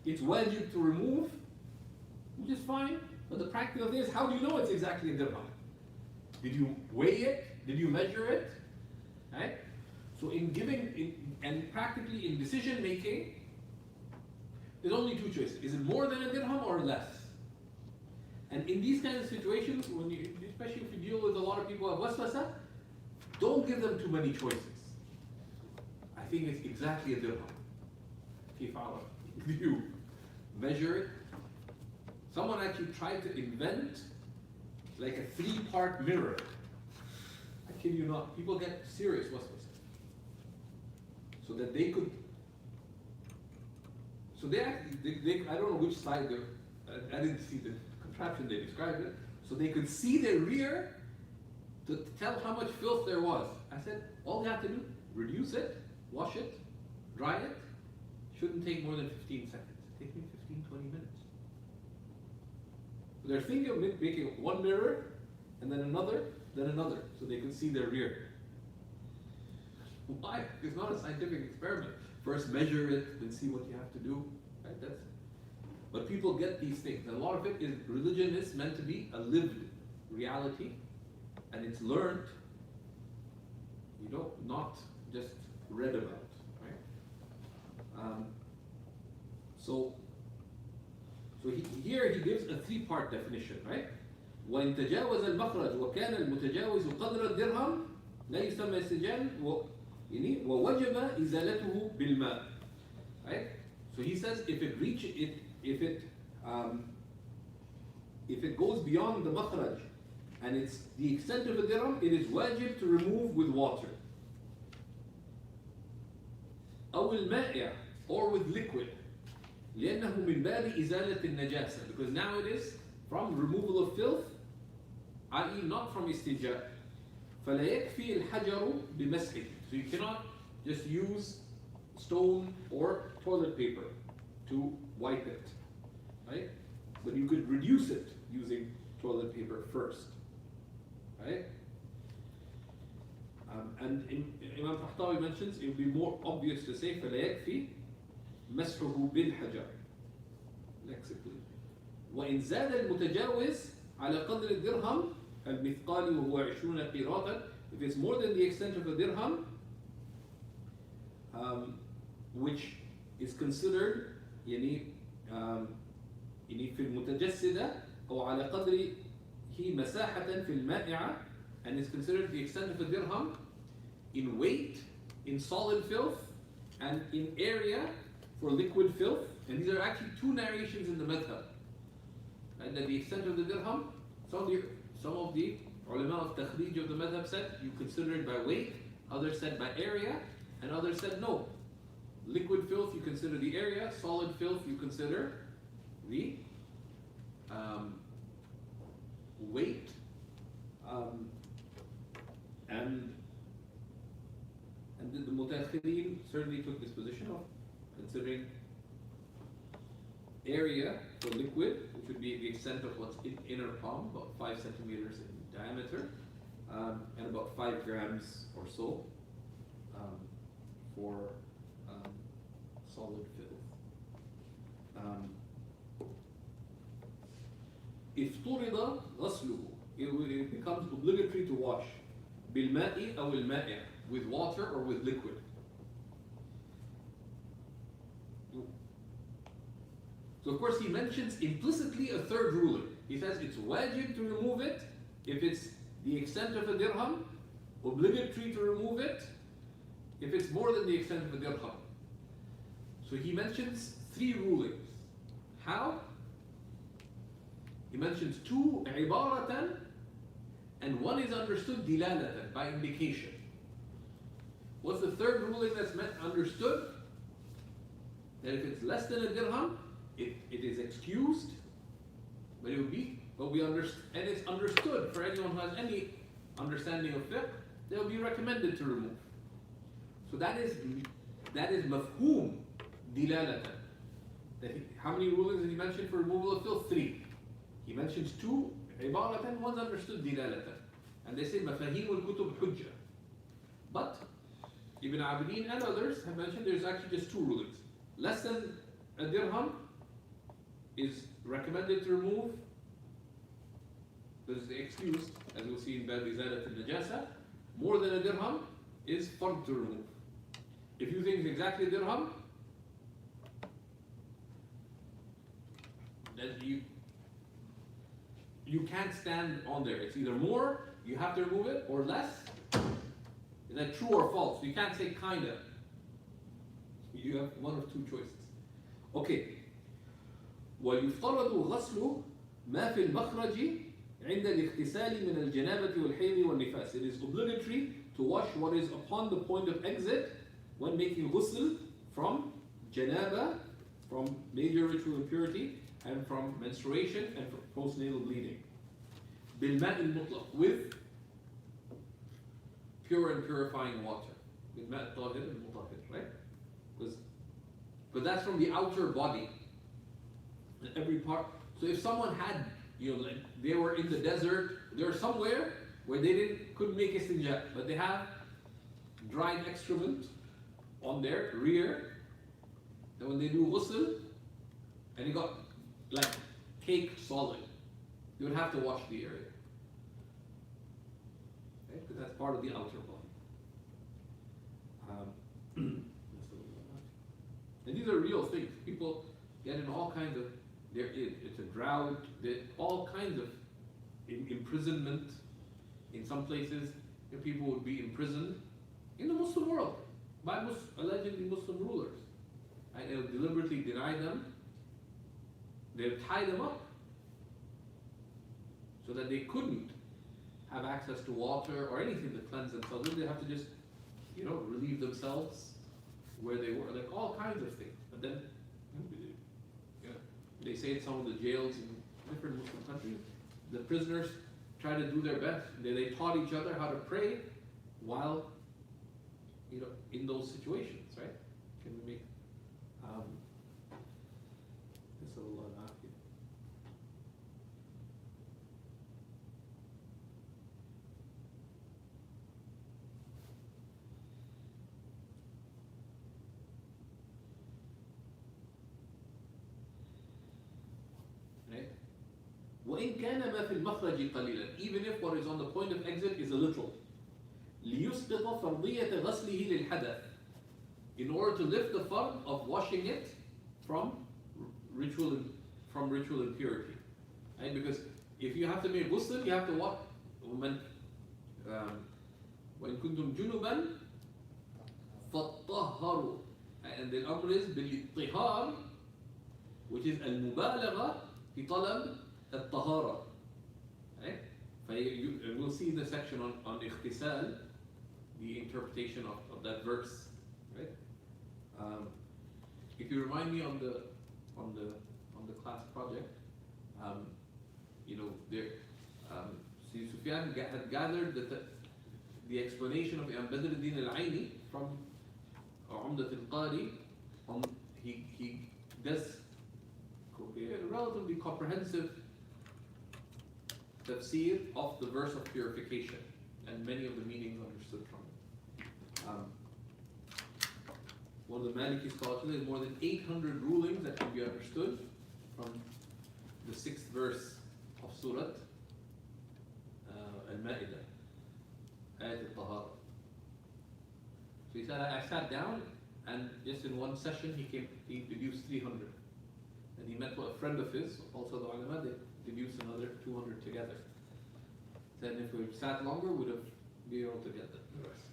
it's wajib to remove, which is fine. But the practical thing is, how do you know it's exactly a dirham? Did you weigh it? Did you measure it? Right? So and practically in decision making, there's only two choices. Is it more than a dirham or less? And in these kinds of situations, especially if you deal with a lot of people who have waswasa, don't give them too many choices. I think it's exactly a dirham. If you measure it, someone actually tried to invent like a 3-part mirror. I kid you not, people get serious waswas. So that they could, so they I don't know which side I didn't see the contraption they described it, so they could see their rear to tell how much filth there was. I said, all you have to do, reduce it, wash it, dry it, shouldn't take more than 15 seconds. Take me 15, 20 minutes. They're thinking of making one mirror, and then another, so they can see their rear. Why? It's not a scientific experiment. First measure it, then see what you have to do. Right? But people get these things. And a lot of it is, religion is meant to be a lived reality, and it's learned, not just read about. Right? Here he gives a three-part definition, right? وإن تجاوز المخرج وكان المتجاوز قدر الدرهم لا يسمى استجان ووجب إزالته بالماء. Right? So he says if it goes beyond the makhraj and it's the extent of a dirham, it is wajib to remove with water. أو المائع, or with liquid. لأنه من باب إزالة النجاسة, because now it is from removal of filth, i.e. not from istijā. فلا يكفي الحجر بمسحه. So you cannot just use stone or toilet paper to wipe it, right? But you could reduce it using toilet paper first, right? And Imam Tahtawi mentions it would be more obvious to say فلا يكفي مسحه بالحجر lexically. وإن زاد المتجاوز على قدر الدرهم المثقال وهو 20 قيراطا, if it's more than the extent of a dirham, which is considered يعني في المتجسدة أو على قدره مساحة في المائعة, and is considered the extent of a dirham in weight, in solid filth, and in area for liquid filth. And these are actually two narrations in the madhab. And that the extent of the dirham, some of the ulama of takhrij of the madhab said you consider it by weight, others said by area, and others said no. Liquid filth you consider the area, solid filth you consider the weight, and the mutaakhirin certainly took this position of considering area for liquid, which would be the extent of what's in inner palm, about 5 centimeters in diameter, and about 5 grams or so for solid filth. If افترض غسله, it becomes obligatory to wash بالماء أو المائع, with water or with liquid. So of course he mentions implicitly a third ruling. He says it's wajib to remove it if it's the extent of a dirham, obligatory to remove it if it's more than the extent of a dirham. So he mentions 3 rulings. How? He mentions 2 ibaratan, and 1 is understood dilalatan, by indication. What's the third ruling that's meant understood? That if it's less than a dirham, it is excused, but it would be, and it's understood for anyone who has any understanding of fiqh, they will be recommended to remove. So that is mafhum dilalatan. How many rulings did he mention for removal of filth? 3. He mentions 2 ibaratan, 1's understood dilalatan, and they say mafahim al-kutub hujja. But Ibn Abidin and others have mentioned there's actually just 2 rulings. Less than a dirham is recommended to remove, this is excused, as we'll see in Bab Izalat al-Najasa. More than a dirham is fard to remove. If you think it's exactly a dirham, then you can't stand on there. It's either more, you have to remove it, or less. Is that true or false? You can't say kinda. You have one of 2 choices. Okay. ويفترض غسل ما في المخرج عند الاغتسال من الجنابة والحيض والنفاس. It is obligatory to wash what is upon the point of exit when making ghusl from janaba, from major ritual impurity, and from menstruation and from postnatal bleeding. بالماء المطلق, with pure and purifying water. بالماء الطاهر المطهر, right? But that's from the outer body. Every part. So if someone had, like they were in the desert, they were somewhere where they couldn't make istinja, but they have dried excrement on their rear, and when they do ghusl, and it got like cake solid, you would have to wash the area. Okay? Because that's part of the outer body. And these are real things. People get in all kinds of, it's a drought, all kinds of imprisonment. In some places, people would be imprisoned in the Muslim world by allegedly Muslim rulers. And they would deliberately deny them. They would tie them up so that they couldn't have access to water or anything to cleanse themselves. They have to just, relieve themselves where they were, like all kinds of things. But then, they say in some of the jails in different Muslim countries, the prisoners try to do their best. They taught each other how to pray while, in those situations, right? Can we make this a little unhappy? وإن كان ما في المخرج قليلا, even if what is on the point of exit is a little, ليسقط فرضية غسله للحدث, in order to lift the fard of washing it from ritual impurity, right? Because if you have to make ghusl, you have to what? وإن كنتم جنبا فطهروا, and the amr is بالاطهار, which is المبالغة في طلب الطهارة, right? We'll see in the section on اغتسال the interpretation of that verse, right? If you remind me on the class project, Sufyan had gathered the explanation of Imam Badruddin al-Aini from Umdat al-Qari. He does a relatively comprehensive tafsir of the verse of purification, and many of the meanings understood from it. One of the Maliki scholars says there's more than 800 rulings that can be understood from the 6th verse of Surah Al-Ma'idah, Ayat al-Tahara. So he said, I sat down, and just in one session he deduced 300. And he met a friend of his, also the ulama, they deduced another 200 together. Then if we sat longer, we would have been able to get the rest.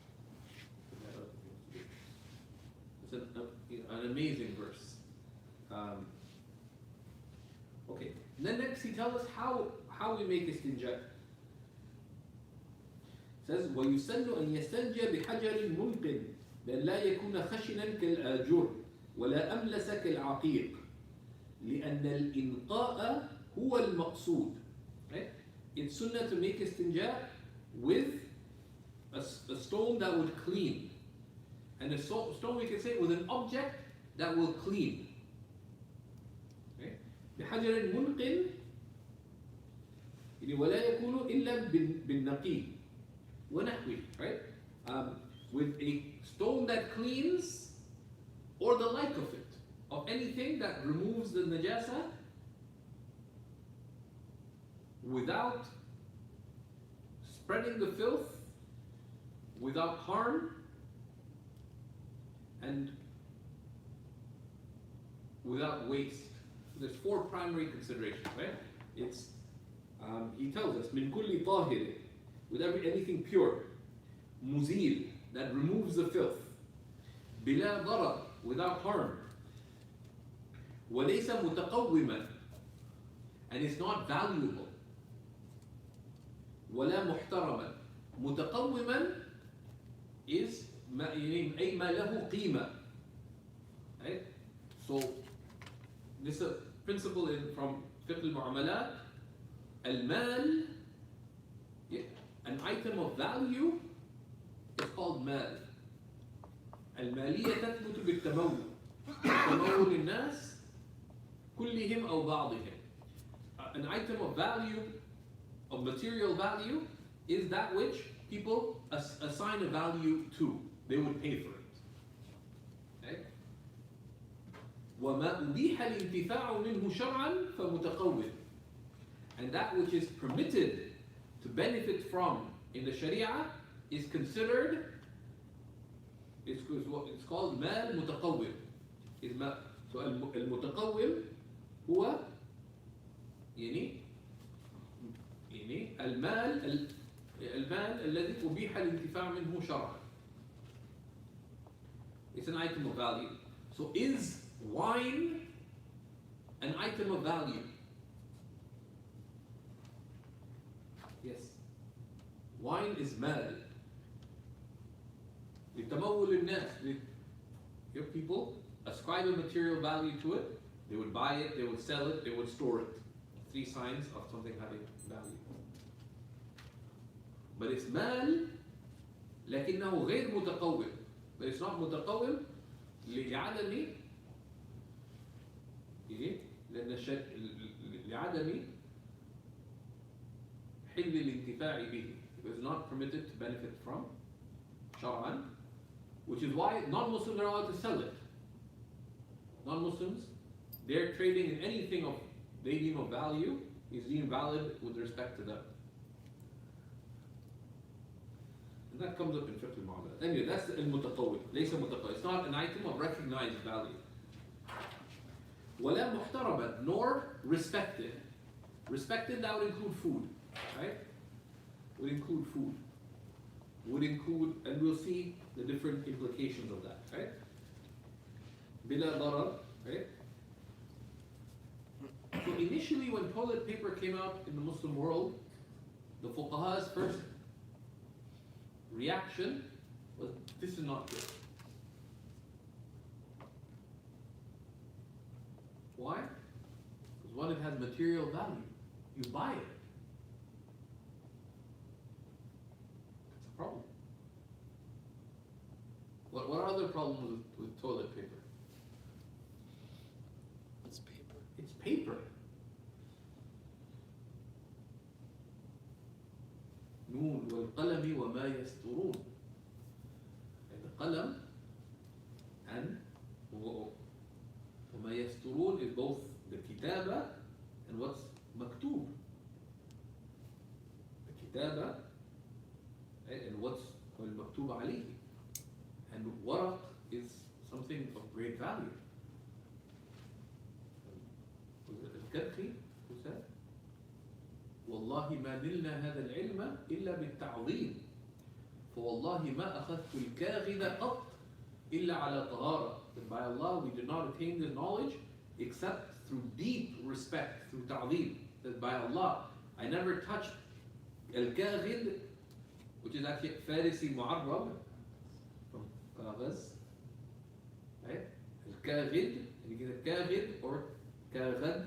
It's an amazing verse. Okay, and then next he tells us how we make istinja. It says, وَيُسَنُّ أَنْ يَسْتَنْجَ بِحَجَرٍ مُلْقٍ بأن لا يكون خشنا كالآجر ولا أملس كالعقيق لأن الإنقاء هو المقصود. Right? It's sunnah to make istinja with a stone that would clean. And a stone, we can say, with an object that will clean. Okay? بحجر منقٍ ولا يكون إلا بالنقي ونحوه. Right? With a stone that cleans, or the like of it, of anything that removes the najasa without spreading the filth, without harm, and without waste. There's 4 primary considerations, right? It's he tells us min kulli tahir, with anything pure, muzil, that removes the filth, bila darar, without harm, walaysa mutaqawwiman, and it's not valuable. ولا محترما. متقوما is أي ما له قيمة. Right? So this is a principle from fiqh al-mu'amalat. Al-mal, an item of value, is called mal. المالية تثبت بالتمول. تمول الناس كلهم أو بعضهم. An item of value, of material value, is that which people assign a value to. They would pay for it. Okay? وما أبيح الانتفاع منه شرعا فمتقوم. And that which is permitted to benefit from in the Sharia is considered, it's called مال متقوم. So المتقوم هو يعني المال الذي أبيح الانتفاع منه شرعا. It's an item of value. So is wine an item of value? Yes. Wine is mal. لتمول الناس. If people ascribe a material value to it, they would buy it, they would sell it, they would store it. 3 signs of something having value. But it's مال لكنه غير متقوم. But it's not متقوم لعدم لعدم حل الانتفاع به. It was not permitted to benefit from شرعا, which is why non-Muslims are allowed to sell it. Non-Muslims, their trading in anything of they deem of value is deemed valid with respect to them. And that comes up in fiqh al-mu'amalat. Anyway, that's al-mutaqawwi. ليس متقوم. It's not an item of recognized value. ولا محترما, nor respected. Respected, that would include food, right? Would include food. Would include, and we'll see the different implications of that, right? بلا ضرر, right? So initially when toilet paper came out in the Muslim world, the fuqaha's first reaction was, this is not good. Why? Because one, it has material value. You buy it. That's a problem. What are other problems with toilet paper? It's paper. It's paper. نون والقلم وما يسطرون. And the qalam and وما يسطرون is both the kitaba and what's maktub. The kitaba and what's maktub عليه. And waraq is something of great value. الكرخي who said والله ما نلنا هذا العلم إلا بالتعظيم فوالله ما أخذت الكاغد قط إلا على طهارة. That by Allah we did not attain this knowledge except through deep respect, through ta'zim. That by Allah I never touched al-kaghid, which is actually Farisi mu'arrab from Faraz, right? Al-kaghid, and you get a kaghid or kaghad.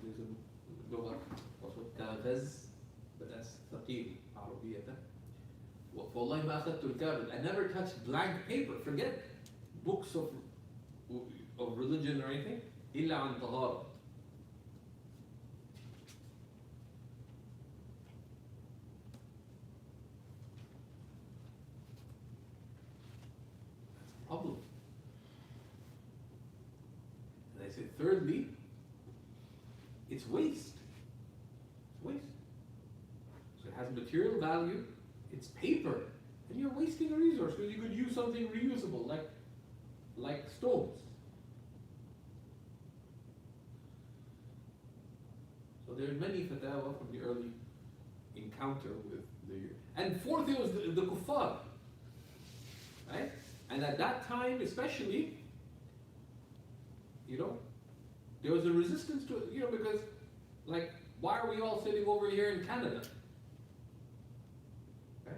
There's a lugha also kaghaz, but that's ثقيل عربية. والله ما أخذت الكاغد. I never touched blank paper. Forget books of religion or anything. إلا عن طهارة. That's a problem. And I said, thirdly, it's waste. It's waste. So it has material value. It's paper, and you're wasting a resource because you could use something reusable, like stones. So there are many fatawa from the early encounter with the. And fourth, it was the kuffar, right? And at that time, especially, there was a resistance to it, because like why are we all sitting over here in Canada? Okay?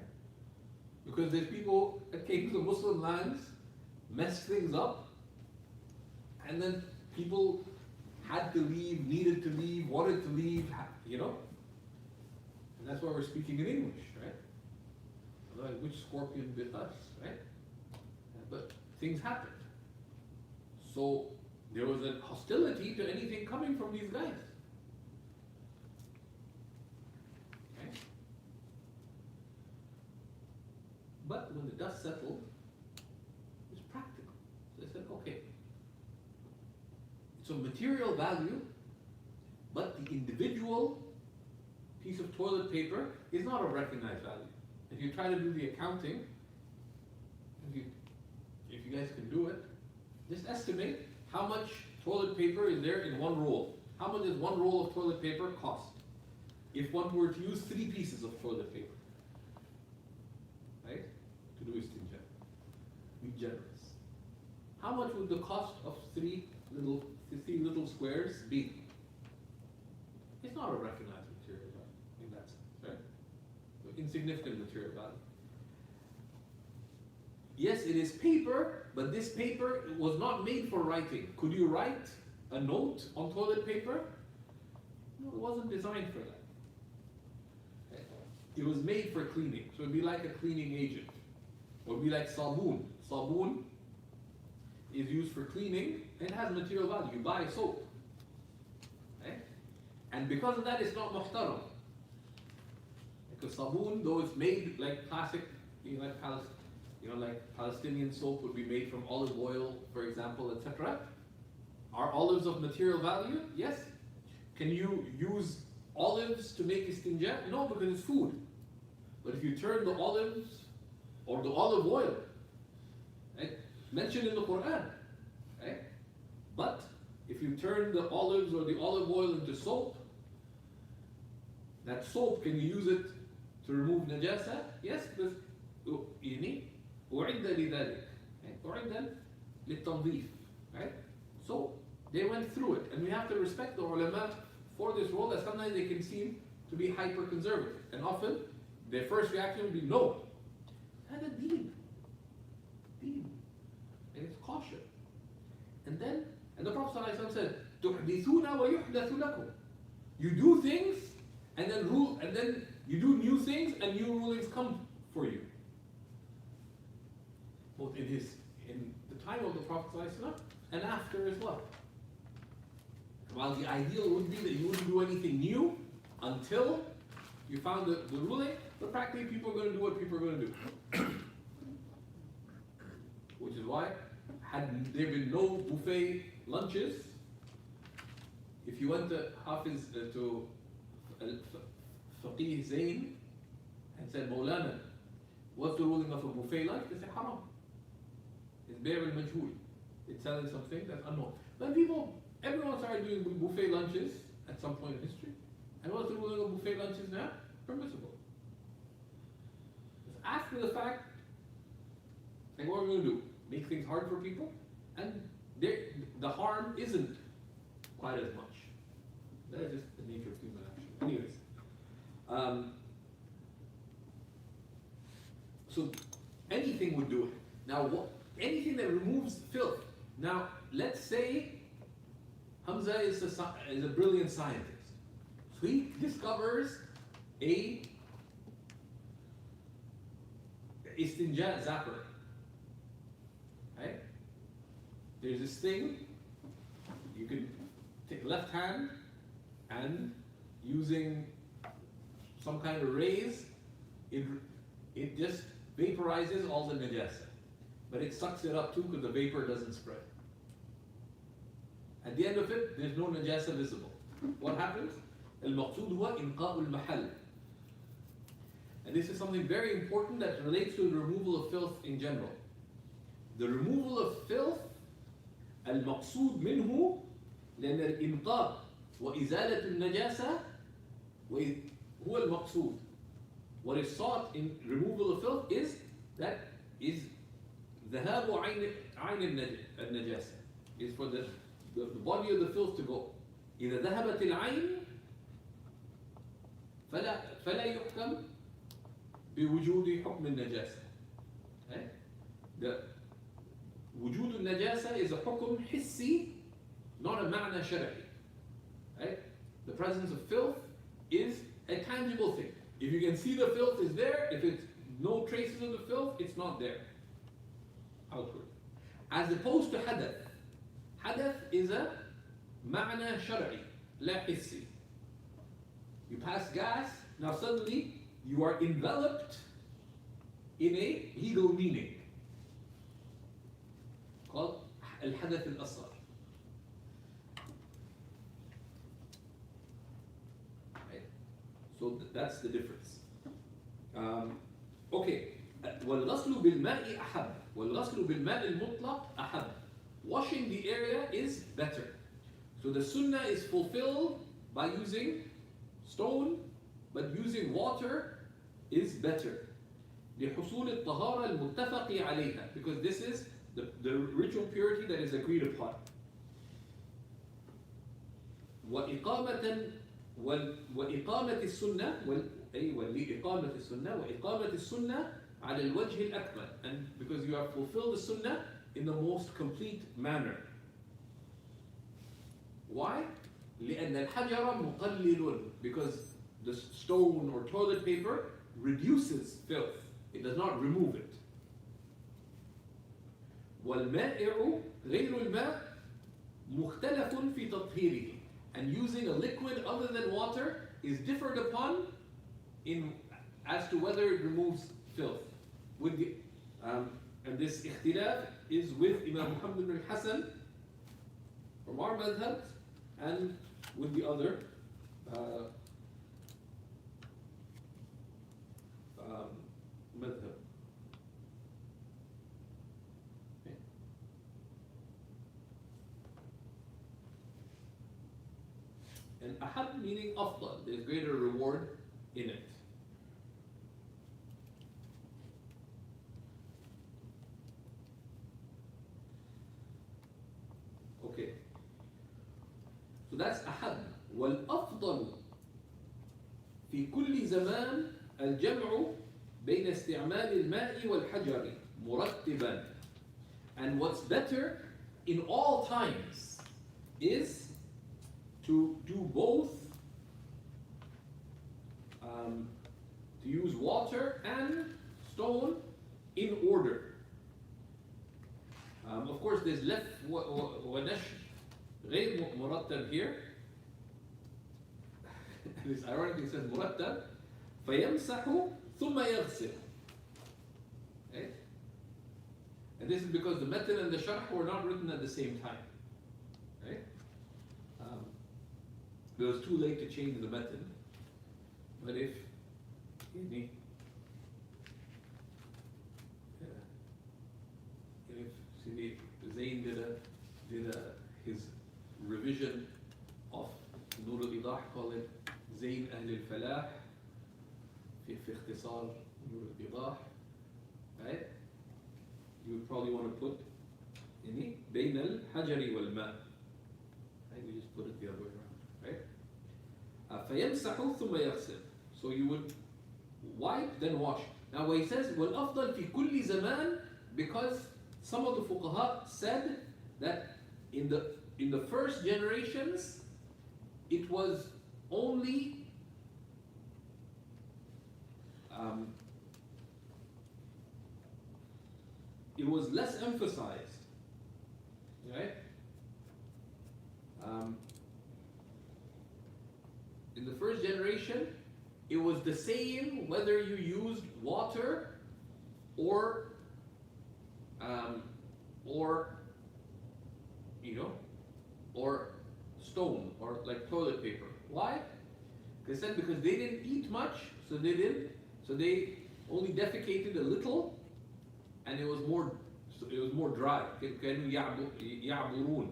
Because there's people that came to the Muslim lands, messed things up, and then people had to leave, needed to leave, wanted to leave, you know? And that's why we're speaking in English, right? Otherwise, which scorpion bit us, right? But things happened. So there was a hostility to anything coming from these guys. Okay? But when the dust settled, it was practical. So they said, okay, it's of material value, but the individual piece of toilet paper is not of recognized value. If you try to do the accounting, if you guys can do it, just estimate how much toilet paper is there in one roll. How much does one roll of toilet paper cost? If one were to use 3 pieces of toilet paper, right, to do istinja, be generous. How much would the cost of 3 little squares be? It's not a recognized material value in that sense, right? So insignificant material value. Yes, it is paper, but this paper was not made for writing. Could you write a note on toilet paper? No, it wasn't designed for that. Okay. It was made for cleaning, so it would be like a cleaning agent. It would be like saboon. Saboon is used for cleaning and has material value. You buy soap. Okay? And because of that, it's not muhtaram. Because saboon, though it's made like classic, like Palestinian soap would be made from olive oil, for example, etc. Are olives of material value? Yes. Can you use olives to make istinja? No, because it's food. But if you turn the olives or the olive oil, right, mentioned in the Quran, right? But if you turn the olives or the olive oil into soap, that soap, can you use it to remove najasa? Yes, because أعد لذلك, أعد للتنظيف, right? So they went through it, and we have to respect the ulama for this role, that sometimes they can seem to be hyper conservative, and often their first reaction would be no. هذا دين, and it's caution. And the Prophet ﷺ said, تحدثون ويحدث لكم. You do things and then you do new things and new rulings come for you. Both in the time of the Prophet ﷺ and after as well. While the ideal would be that you wouldn't do anything new until you found the ruling, but practically people are going to do what people are going to do. Which is why, had there been no buffet lunches, if you went to Hafiz, to Faqih Zain and said, Mawlana, what's the ruling of a buffet lunch? They say, haram. It's be'er al-majhul. It's selling something that's unknown. Then everyone started doing buffet lunches at some point in history. And what's the ruling of buffet lunches now? Permissible. After the fact, like what are we going to do? Make things hard for people? And the harm isn't quite as much. That is just the nature of human action. Anyways, so anything would do it. Now, anything that removes filth. Now, let's say Hamza is a brilliant scientist. So he discovers a istinja zapper. Right? There's this thing, you can take left hand and using some kind of rays, it just vaporizes all the najasa. But it sucks it up too because the vapor doesn't spread. At the end of it, there's no najasa visible. What happens? المقصود هو إنقاء المحل. And this is something very important that relates to the removal of filth in general. The removal of filth, المقصود منه لأن الإنقاء وإزالة النجاسة هو المقصود. What is sought in removal of filth is ذهاب عين النجاسة. Is for the body of the filth to go. إذا ذهبت العين فلا يحكم بوجود حكم النجاسة. Okay? The وجود النجاسة is a حكم حسي, not a معنى شرعي. Right? The presence of filth is a tangible thing. If you can see the filth is there, if it's no traces of the filth, it's not there. Outward. As opposed to حدث. حدث is a معنى شرعي, لا حسي. You pass gas, now suddenly you are enveloped in a legal meaning called الحدث الأصغر. Right? So that's the difference. Okay. والغسل بالماء أحب. والغسل بالماء المطلق أحب. Washing the area is better. So the sunnah is fulfilled by using stone, but using water is better. لحصول الطهارة المتفق عليها, because this is the ritual purity that is agreed upon. وإقامة السنة لإقامة السنة وإقامة السنة على الوجه الأكمل, and because you have fulfilled the sunnah in the most complete manner. Why? لأن الحجر مقلل, because the stone or toilet paper reduces filth. It does not remove it. والمائع غير الماء مختلف في تطهيره, and using a liquid other than water is differed upon as to whether it removes filth. With the, and this ikhtilaf is with Imam Muhammad bin Hassan from our madhab and with the other madhab. Okay. And ahab meaning afdal, there's greater reward in it. Okay. So that's أحب. والأفضل في كل زمان الجمع بين استعمال الماء والحجر مرتبا. And what's better in all times is to do both, to use water and stone in order. Of course, there's لف ونشر غير مرتب here. And it's ironically it says مرتب فيمسح ثم يغسل. Okay? And this is because the matan and the sharh were not written at the same time. Okay? It was too late to change the matan. But if Zayn did his revision of Nur al-Idah, call it Zayn al-Falah في اختصار Nur al-Idah, right? You would probably want to put بين الحجر والماء. Right? We just put it the other way around, right? فيمسح ثم يغسل. So you would wipe then wash. Now when he says والأفضل في كل زمان, because some of the fuqaha said that in the first generations it was only it was less emphasized, right? In the first generation, it was the same whether you used water or or stone or like toilet paper. Why? They said because they didn't eat much, so they only defecated a little, and it was more dry. كانوا يعبرون.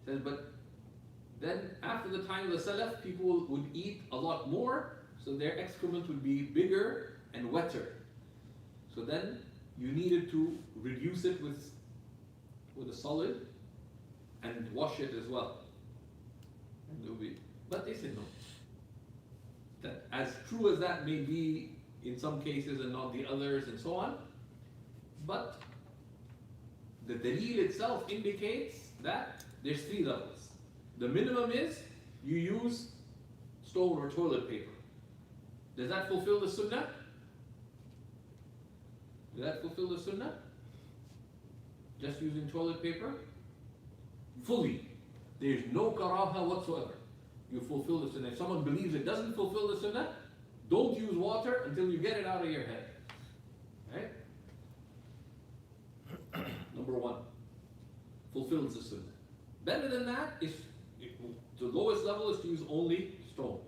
Says, but then after the time of the Salaf, people would eat a lot more, so their excrement would be bigger and wetter. So then you needed to reduce it with a solid and wash it as well. And but they said no. that as true as that may be in some cases and not the others and so on, but the dalil itself indicates that there's three levels. The minimum is you use stone or toilet paper. Does that fulfill the sunnah? Does that fulfill the sunnah? Just using toilet paper? Fully. There's no karaha whatsoever. You fulfill the sunnah. If someone believes it doesn't fulfill the sunnah, don't use water until you get it out of your head. Right? Number one, fulfills the sunnah. Better than that is, the lowest level is to use only stone.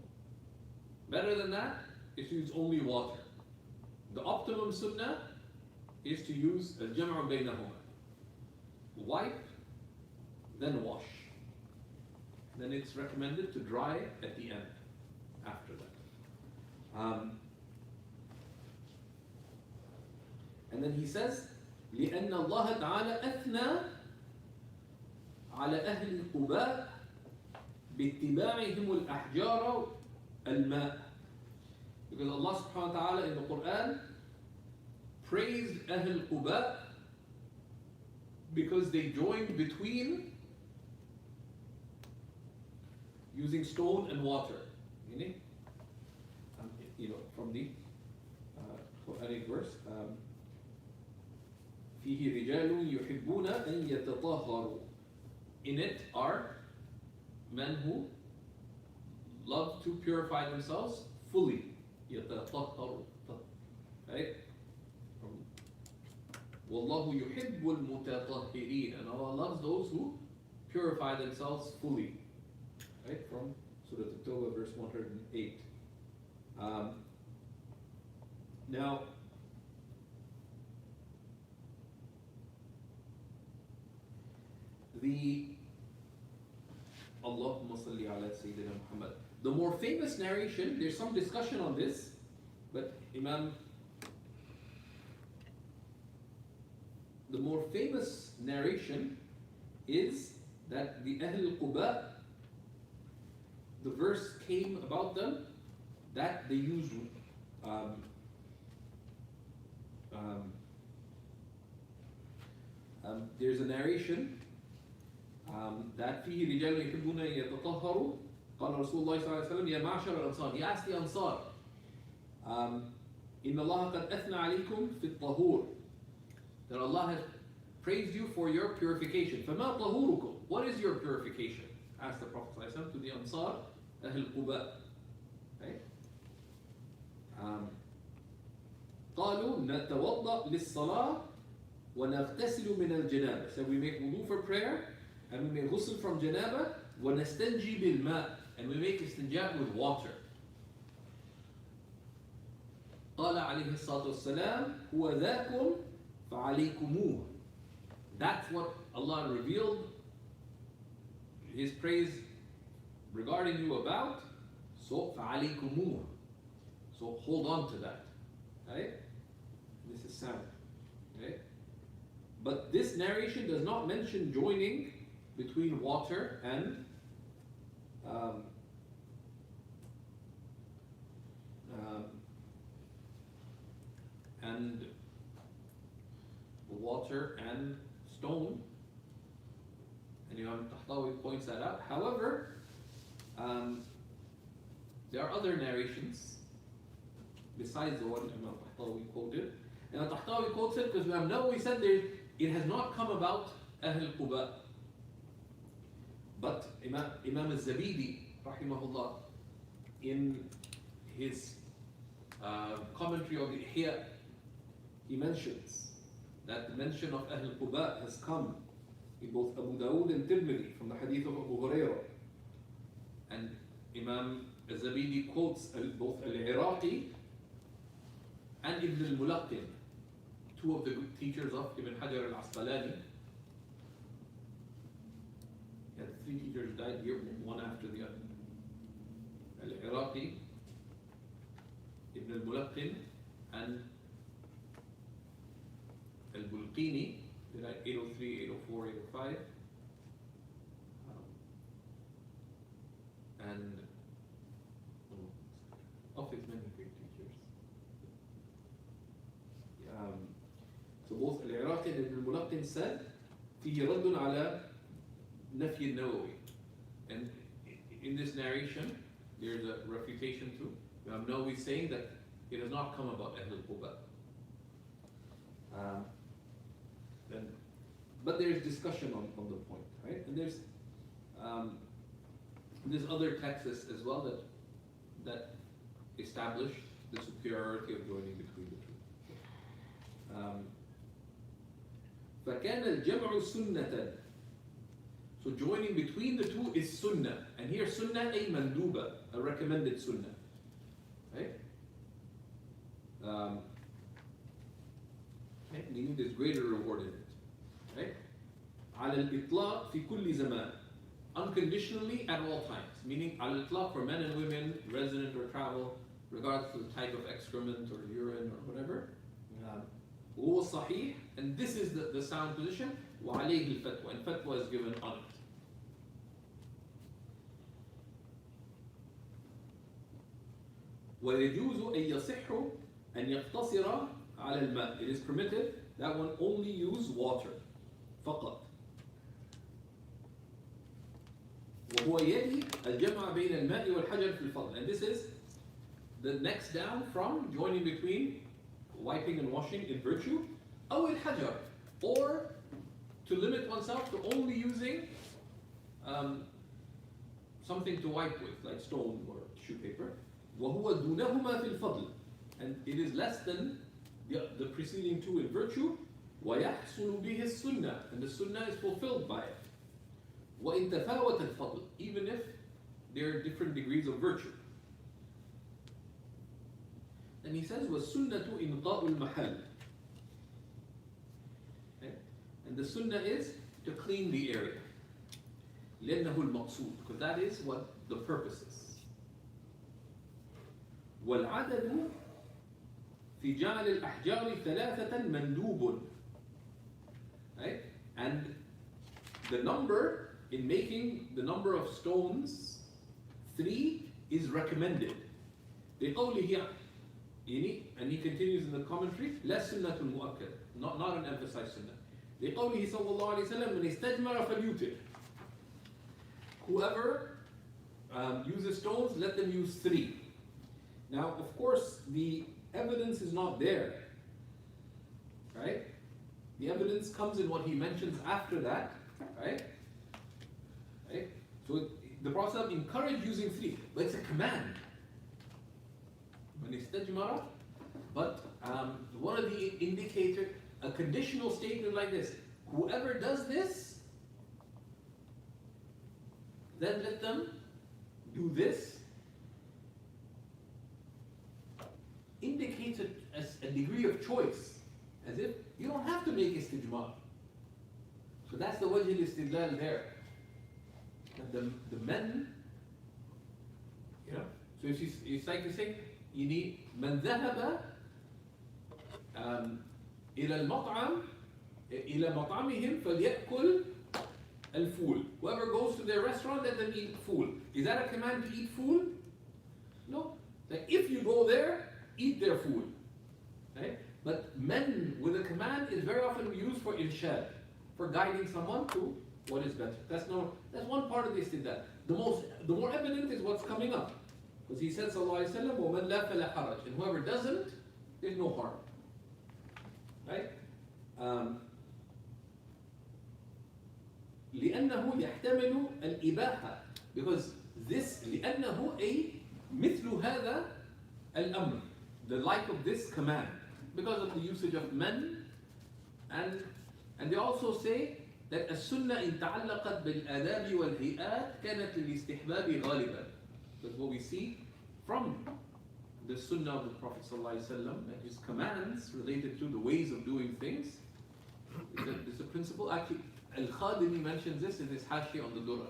Better than that is to use only water. The optimum sunnah is to use al-jam'u baynahuma. Wipe, then wash. Then it's recommended to dry at the end, after that. And then he says, لأن الله تعالى أثنى على أهل القباء باتباعهم الأحجار الماء. Because Allah subhanahu wa ta'ala in the Quran praised Ahl Quba because they joined between using stone and water. Meaning, from the Quranic verse, فيه رجال يحبون أن يتطهروا. In it are men who love to purify themselves fully. يتطهروا. Right? وَاللَّهُ يُحِبُّ الْمُتَطَهِّرِينَ. And Allah loves those who purify themselves fully. Right? From Surah At-Tawbah, verse 108. Now, Allahumma salli ala Sayyidina Muhammad. The more famous narration, there's some discussion on this, but the more famous narration is that the Ahl Quba, the verse came about them that they used there's a narration that فيه رجال يحبون يتطهروا قال رسول الله صلى الله عليه وسلم يا معشر الأنصار. He asked the Ansar, إن الله قد أثنى عليكم في الطهور, that Allah has praised you for your purification. فما طهوركم? What is your purification? Asked the Prophet صلى الله عليه وسلم to the Ansar, Ahl Quba. Right? قالوا نتوضأ للصلاة ونغتسل من الجنابة. So we make wudu for prayer, and we make ghusl from janaba, ونستنجي بالماء, and we make istinja with water. قال عليه الصلاة والسلام هو ذاكم فعليكموه. That's what Allah revealed His praise regarding you about. So فعليكموه. So hold on to that. Right? This is sound. Right? But this narration does not mention joining between water and water and stone, and Imam Tahtawi points that out. However, there are other narrations besides the one Imam Tahtawi quoted. And Tahtawi quotes it because Imam Nawawi said it has not come about Ahl Quba. But Imam al-Zabidi, rahimahullah, in his commentary on the Ihya, he mentions that the mention of Ahl Quba has come in both Abu Dawood and Tirmidhi from the hadith of Abu Hurairah. And Imam al-Zabidi quotes both al-Iraqi and Ibn al-Mulaqqin, two of the good teachers of Ibn Hajar al-Asqalani. He had three teachers died here, one after the other. Al-Iraqi, Ibn al-Mulaqqin, and al-Bulqini, they died 803, 804, 805. And and Ibn al-Mulaqin said, فيه رد على نفي النووي. And in this narration, there's a refutation too. Imam Nawawi saying that it has not come about Ahl al-Quba. But there's discussion on the point, right? And there's other texts as well that establish the superiority of joining between the two. فَكَانَ الْجَمْعُ سُنَّةً. So joining between the two is sunnah. And here sunnah a manduba, a recommended sunnah. Right? Meaning there's greater reward in it. Right? على الإطلاق في كل زمان. Unconditionally at all times. Meaning على الإطلاق for men and women, resident or travel, regardless of the type of excrement or urine or whatever. وهو صحيح, and this is the sound position. وعليه الفتوى, and fatwa is given on it. ويجوز أن يصح أن يقتصر على الماء. It is permitted that one only use water فقط. وهو يلي الجمع بين الماء والحجر في الفضل. And this is the next down from joining between wiping and washing in virtue, أو الحجر, or to limit oneself to only using something to wipe with, like stone or tissue paper. وهو دونهما في الفضل, and it is less than the preceding two in virtue. ويحصل به السنة, and the sunnah is fulfilled by it. وإن تفاوت الفضل, even if there are different degrees of virtue. And he says, وَالسُنَّةُ إِنْقَاءُ الْمَحَلِ. Okay? And the sunnah is to clean the area. لأنه المقصود, because that is what the purpose is. وَالْعَدَدُ في جعل الأحجار ثلاثة مندوب. Right? And the number, in making the number of stones 3, is recommended. لقوله, and he continues in the commentary, لا سنة مؤكد, not an emphasized sunnah. لقوله صلى الله عليه وسلم من استجمر فليوتر. Whoever uses stones, let them use 3. Now, of course, the evidence is not there, right? The evidence comes in what he mentions after that, right? Right? So the Prophet encouraged using 3, but it's a command. But one of the indicators, a conditional statement like this: whoever does this, then let them do this, indicates a degree of choice, as if you don't have to make istijmar. So that's the wajh al-istidlal there. And the men, so it's like to say, you need من ذهب إلى المطعم إلى مطعمهم فليأكل الفول. Whoever goes to their restaurant, let them eat food. Is that a command to eat food? No. Like if you go there, eat their food. Right? But men with a command is very often used for irshad, for guiding someone to what is better. That's one part of the istidlal. The more evident is what's coming up. Because he said, sallallahu alayhi wa sallam, وَمَنْ لَا فَلَا حَرَجٍ, and whoever doesn't, there's no harm. Right? لأنه يحتمل الإباحة, because this لأنه أي مثل هذا الأمر, the like of this command, because of the usage of men, and they also say that السنة إن تعلقت بالآداب والهيئات كانت للاستحباب غالبا. Because what we see from the sunnah of the Prophet ﷺ and his commands related to the ways of doing things is a principle. Actually, al-Khadimi mentions this in his Hashi on the Durra.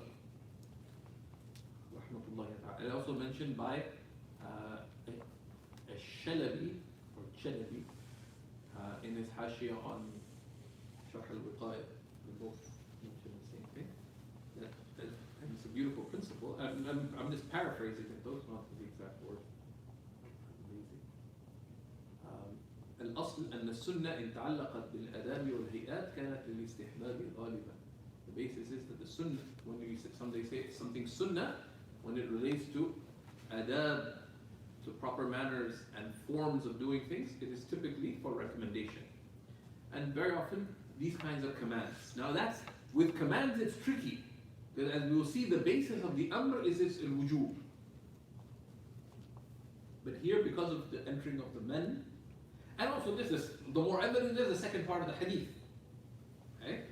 And also mentioned by Shalabi or Chalabi in his Hashi on Sharh al-Wiqaya. They both mention the same thing. And it's a beautiful principle. I'm just paraphrasing it, those not the exact word. الأصل أن السنة إن تعلقت بالآداب والهيئات كانت للاستحباب غالبا. The basis is that the sunnah, when you say, somebody say something sunnah, when it relates to adab, to proper manners and forms of doing things, it is typically for recommendation. And very often, these kinds of commands. Now that's, with commands it's tricky, because as we will see, the basis of the amr is its al-wujub. But here, because of the entering of the men, and also this is, the more evident is the second part of the hadith. Okay?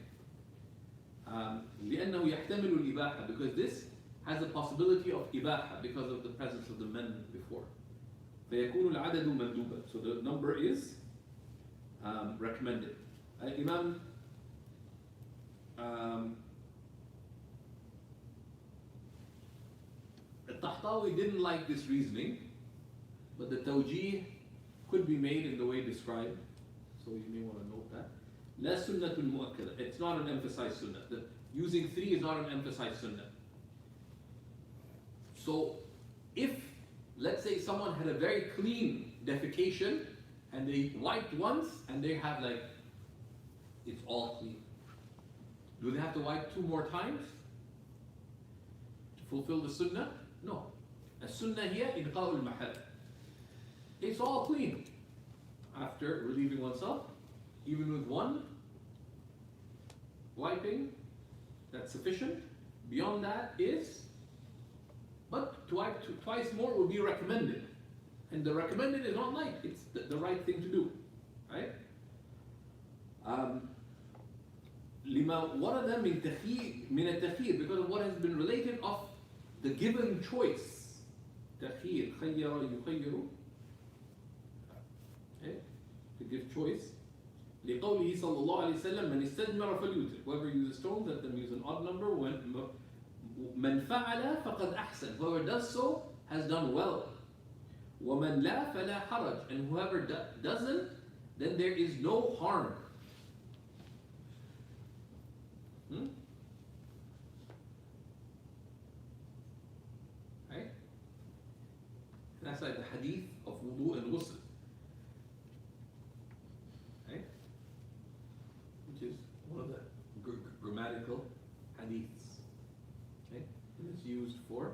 لأنه يحتمل الإباحة, because this has a possibility of ibaha because of the presence of the men before. فيكون العدد مندوبا, so the number is recommended. Imam al-Tahtawi didn't like this reasoning, but the tawjih could be made in the way described, so you may want to note that. لا سنة مؤكدة, it's not an emphasized sunnah. Using 3 is not an emphasized sunnah. So if, let's say someone had a very clean defecation and they wiped once and they have like, it's all clean, do they have to wipe 2 more times to fulfill the sunnah? No. A sunnah here, إنقاء المحل. It's all clean after relieving oneself, even with 1 wiping, that's sufficient. Beyond that is, but to wipe twice more would be recommended. And the recommended is not like, it's the right thing to do. Right? لما ورد من التخيير, because of what has been related of the given choice. تخيير, خير يخير. Okay? To give choice. لقوله صلى الله عليه وسلم من استجمر فليوتر. Whoever uses stones, let them use an odd number. من فعل فقد أحسن. Whoever does so has done well. ومن لا فلا حرج. And whoever doesn't, then there is no harm. Right? That's like the hadith of wudu and ghusl. Right? Which is one of the grammatical hadiths. Okay? And it's used for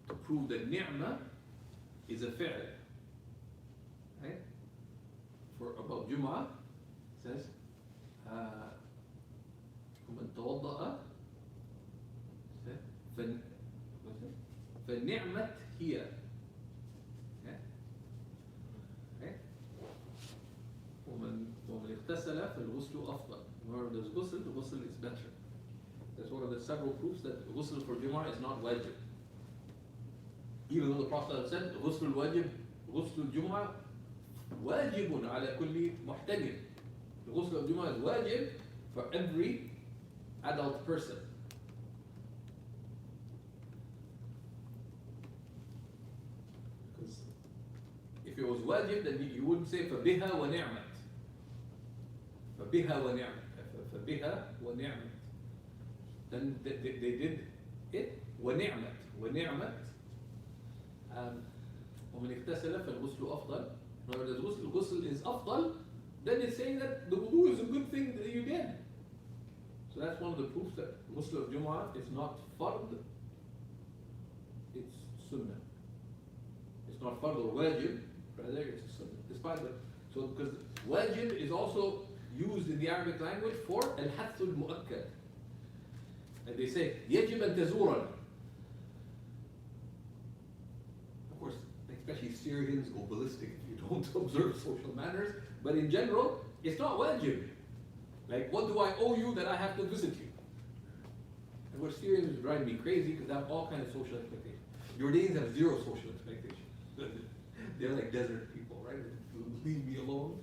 to prove that ni'mah is a fi'l. Right? For about Jum'ah, it says ومن توضأ فنعمت هي. ومن اغتسل فالغسل أفضل. Whoever does ghusl, the ghusl is better. That's one of the several proofs that ghusl for Jumu'ah is not wajib. Even though the Prophet said ghusl wajib, ghusl Jumu'ah wajibun ala kulli muhtajib. The ghusl of Jumu'ah is wajib for every adult person. Because if it was wajib, then you wouldn't say فَبِهَا وَنِعْمَتْ. فَبِهَا وَنِعْمَتْ. فَبِهَا وَنِعْمَتْ. Then they did it وَنِعْمَتْ. وَنِعْمَتْ. وَمَنْ اغْتَسَلَ فَالْغُسْلُ أَفْضَلُ. Whenever the ghusl is أفضل, then it's saying that the wudu is a good thing that you did. So that's one of the proofs that ghusl of Jumu'ah is not fard, it's sunnah. It's not fard or wajib, rather it's a sunnah. Despite that, so because wajib is also used in the Arabic language for al-hathul mu'akkad. And they say, يجب أن تزورنا. Of course, especially Syrians go ballistic if you don't observe social manners, but in general, it's not wajib. Like, what do I owe you that I have to visit you? And what Syrians drive me crazy because they have all kinds of social expectations. Jordanians have zero social expectations. They're like desert people, right? Leave me alone,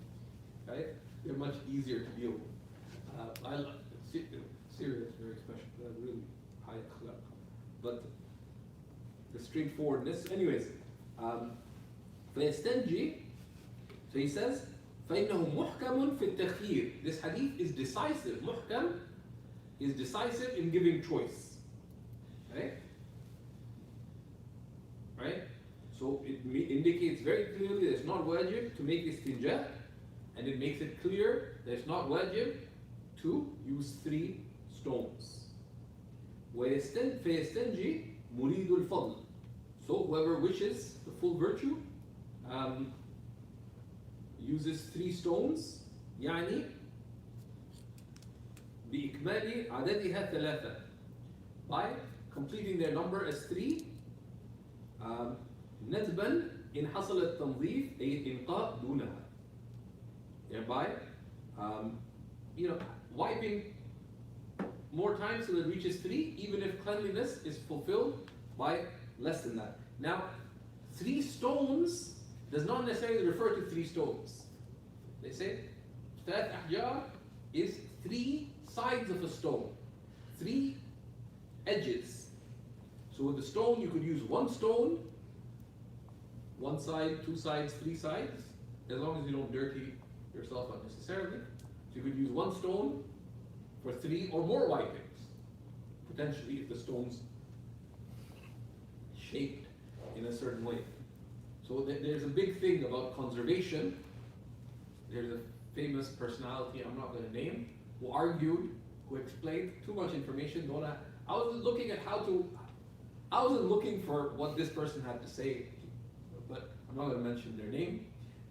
right? They're much easier to deal with. Syria is very special. They have really high akhlaq. But the straightforwardness, anyways. فيستنجي, so he says, فإنه محكم في التخيير. This hadith is decisive. محكم is decisive in giving choice. Right? Right? So it indicates very clearly that it's not wajib to make istinja, and it makes it clear that it's not wajib to use 3 stones. فَيَسْتَنْجِي مُرِيدُ الْفَضْلِ. So whoever wishes the full virtue uses 3 stones, يعني بإكمال عددها 3, by completing their number as 3, ندبا إن حصل التنظيف أي الإنقاء دونها, thereby wiping more times till it reaches 3, even if cleanliness is fulfilled by less than that. Now, 3 stones does not necessarily refer to 3 stones. They say 3 أحجار is 3 sides of a stone, 3 edges. So with the stone, you could use 1 stone, 1 side, 2 sides, 3 sides, as long as you don't dirty yourself unnecessarily. So you could use 1 stone for 3 or more wipings, potentially if the stone's shaped in a certain way. So there's a big thing about conservation. There's a famous personality I'm not going to name who argued, who explained too much information. I was looking at I wasn't looking for what this person had to say, but I'm not going to mention their name.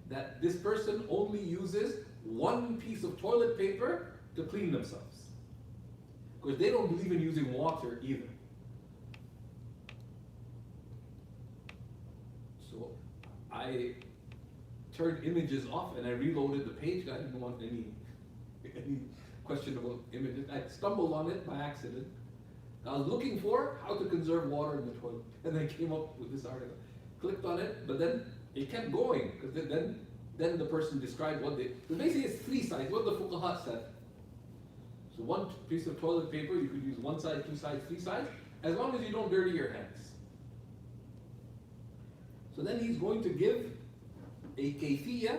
That this person only uses 1 piece of toilet paper to clean themselves, because they don't believe in using water either. So I turned images off and I reloaded the page. I didn't want any questionable images. I stumbled on it by accident. I was looking for how to conserve water in the toilet, and I came up with this article. Clicked on it, but then it kept going, because then the person described what they. So basically, it's 3 sides. What the fuqaha said. So 1 piece of toilet paper, you could use 1 side, 2 sides, 3 sides, as long as you don't dirty your hands. So then he's going to give a kayfiyya.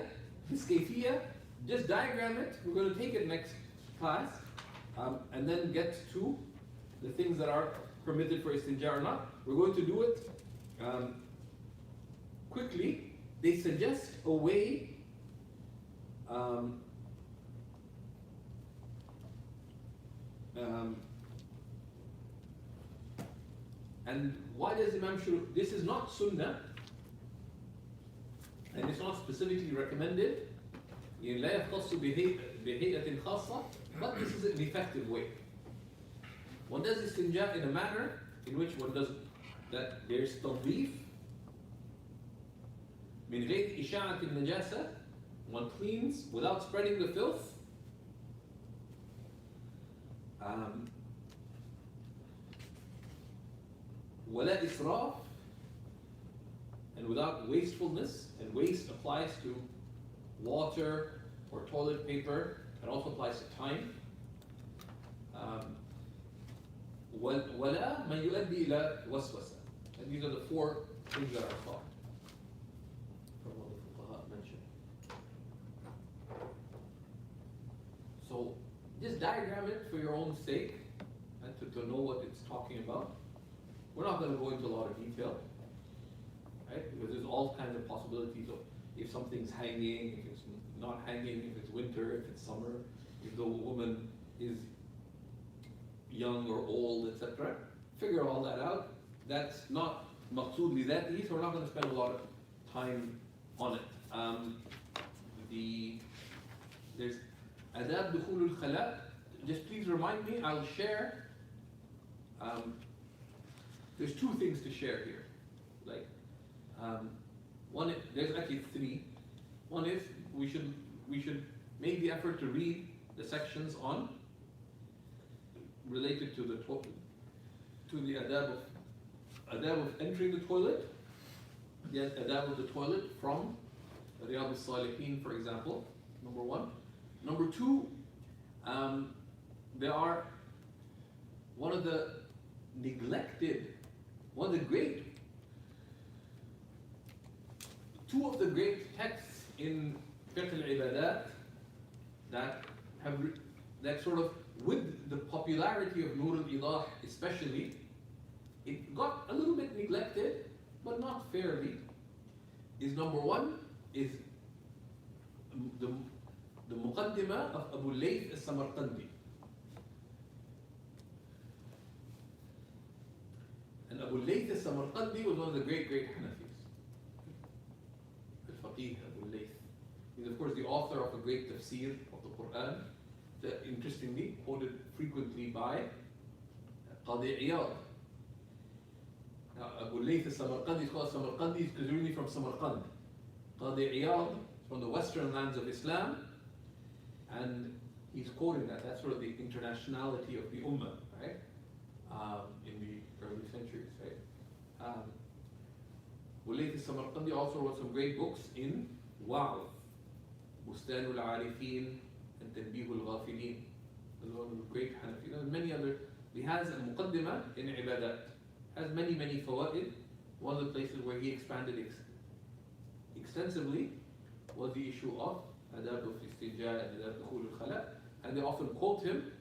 This kayfiyya, just diagram it. We're going to take it next class, and then get to the things that are permitted for istinja or not. We're going to do it quickly. They suggest a way and why does Imam Shuru? This is not sunnah, and it's not specifically recommended. لا يختص بهيئة خاصة, but this is an effective way. One does istinja in a manner in which one does that there's تنظيف من غير إشاعة النجاسة. One cleans without spreading the filth. ولا إسراف, and without wastefulness. And waste applies to water or toilet paper. It also applies to time. ولا ما يؤدي إلى وسوسة. And these are the 4 things that are taught from what the fuqaha mentioned. So just diagram it for your own sake and to know what it's talking about. We're not going to go into a lot of detail, right? Because there's all kinds of possibilities of if something's hanging, if it's not hanging, if it's winter, if it's summer, if the woman is young or old, etc. Figure all that out. That's not maqsood li dhatihi, so we're not going to spend a lot of time on it. There's adab dukhul al-khala. Just please remind me, I'll share. There's 2 things to share here. Like, one, there's actually 3. One is we should make the effort to read the sections on related to the adab of entering the toilet, the adab of the toilet from Riyadh al-Salihin, for example. Number 1. Number 2, there are one of the great 2 of the great texts in fiqh al-ibadat that sort of, with the popularity of Nur al-Idah especially, it got a little bit neglected, but not fairly. is number one is the Muqaddimah of Abu Layth al-Samarqandi. And Abu Layth al-Samarqandi was one of the great Hanafis. Al-Faqih Abu Layth. He's of course the author of a great tafsir of the Quran, that interestingly quoted frequently by Qadi Iyad. Now, Abu Layth al-Samarqandi is called Samarqandi because he's really from Samarqand. Qadi Iyad is from the western lands of Islam, and he's quoting that. That's sort of the internationality of the Ummah, right? In the early centuries, right? Abu Layth al-Samarqandi also wrote some great books in Wa'z, Bustan al-Arifin, and Tanbih al-Ghafilin. Those are one of the great Hanafi. And many other. He has a Muqaddimah in Ibadat. Has many fawaid. One of the places where he expanded extensively was the issue of adab al-istinja and adab dukhul al-khala, and they often quote him.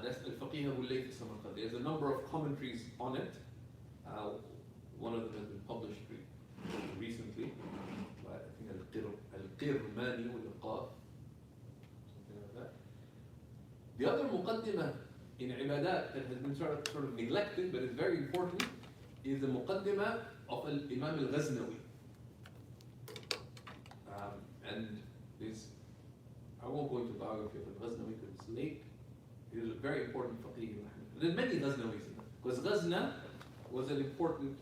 That's al-Faqih Abu Layth al-Samarqandi. There's a number of commentaries on it. One of them has been published recently by, I think, al-Qirmani with a qaf, something like that. The other Muqaddimah in Ibadat that has been sort of neglected but is very important is the Muqaddimah of Imam al-Ghaznawi. And this, I won't go into the biography of al-Ghaznawi because it's late. He was a very important faqih. There's many Ghaznawis in that, because Ghazna was an important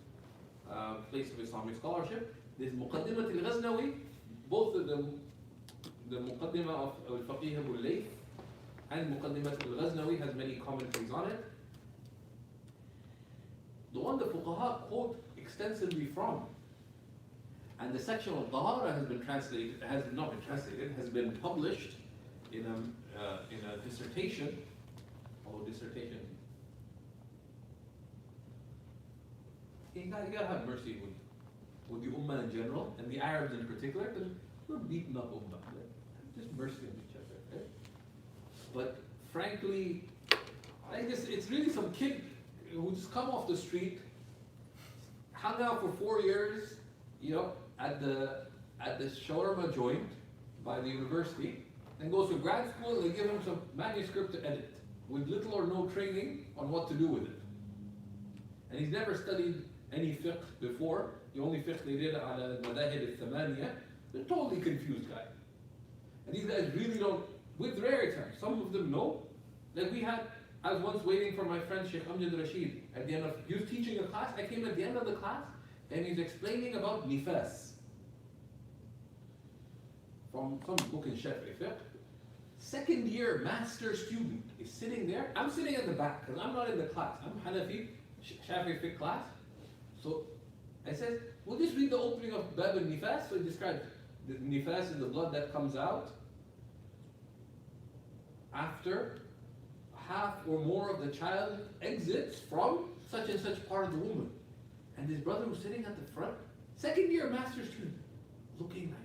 place of Islamic scholarship. There's Muqaddimat al-Ghaznawi, both of them, the Muqaddimah of al-Faqih Abu Layth and Muqaddimat al-Ghaznawi has many commentaries on it. The one the fuqaha quote extensively from, and the section of Tahara has been translated, has not been translated, has been published in a dissertation. Dissertation. You gotta have mercy with the Ummah in general, and the Arabs in particular, because we're beaten up Ummah. Right? Just mercy on each other. Right? But frankly, it's really some kid who just come off the street, hung out for 4 years, at the shawarma joint by the university, and goes to grad school and they give him some manuscript to edit, with little or no training on what to do with it. And he's never studied any fiqh before. The only fiqh they did on al-Madahib al-Thamaniya, they're a totally confused guy. And these guys really don't, with rare exceptions, some of them know. Like I was once waiting for my friend Sheikh Amjad Rashid at the end of, he was teaching a class, I came at the end of the class, and he's explaining about nifas. From some book in Shafi'i fiqh. Second year master student is sitting there. I'm sitting at the back because I'm not in the class. I'm Hanafi, Shafi'i fiqh class. So I said, we'll just read the opening of Bab al-Nifas. So it describes the nifas is the blood that comes out after half or more of the child exits from such and such part of the woman. And this brother was sitting at the front, second year master student, looking like,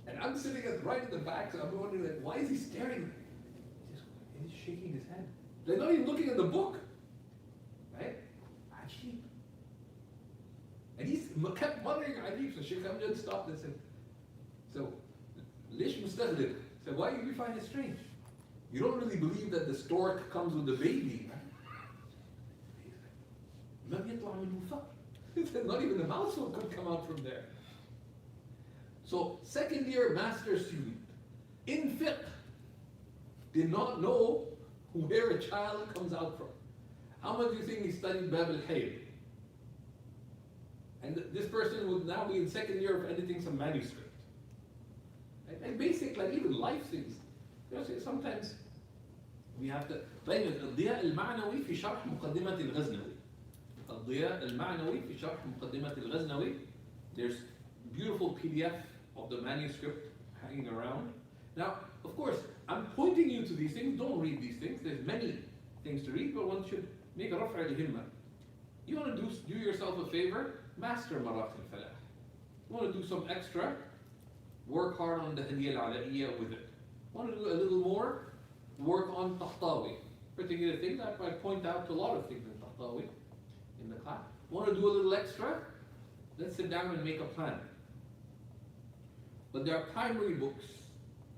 and I'm sitting right at the back, so I'm wondering, like, why is he staring? He's shaking his head. They're not even looking at the book, right? Ajib. And he kept muttering Ajib. So Sheikh Amjad stopped and said, so, Lish Mustaghlib. Said, why do you find it strange? You don't really believe that the stork comes with the baby, right? He said, not even the mousehole could come out from there. So, second year master student in fiqh did not know where a child comes out from. How much do you think he studied Bab al-Hayr? And this person would now be in second year of editing some manuscript. And basic, like even life things. Sometimes we have to. الضياء المعنوي في شرح مقدمة الغزنوي. الضياء المعنوي في شرح مقدمة الغزنوي. There's beautiful PDF of the manuscript hanging around. Now, of course, I'm pointing you to these things. Don't read these things. There's many things to read, but one should make a raf'a al-himma. You want to do yourself a favor? Master Maraqi al-Falah. You want to do some extra? Work hard on the Hadiyya al-Ala'iyya with it. Want to do a little more? Work on Tahtawi. particular things. I point out a lot of things in Tahtawi in the class. Want to do a little extra? Let's sit down and make a plan. But there are primary books.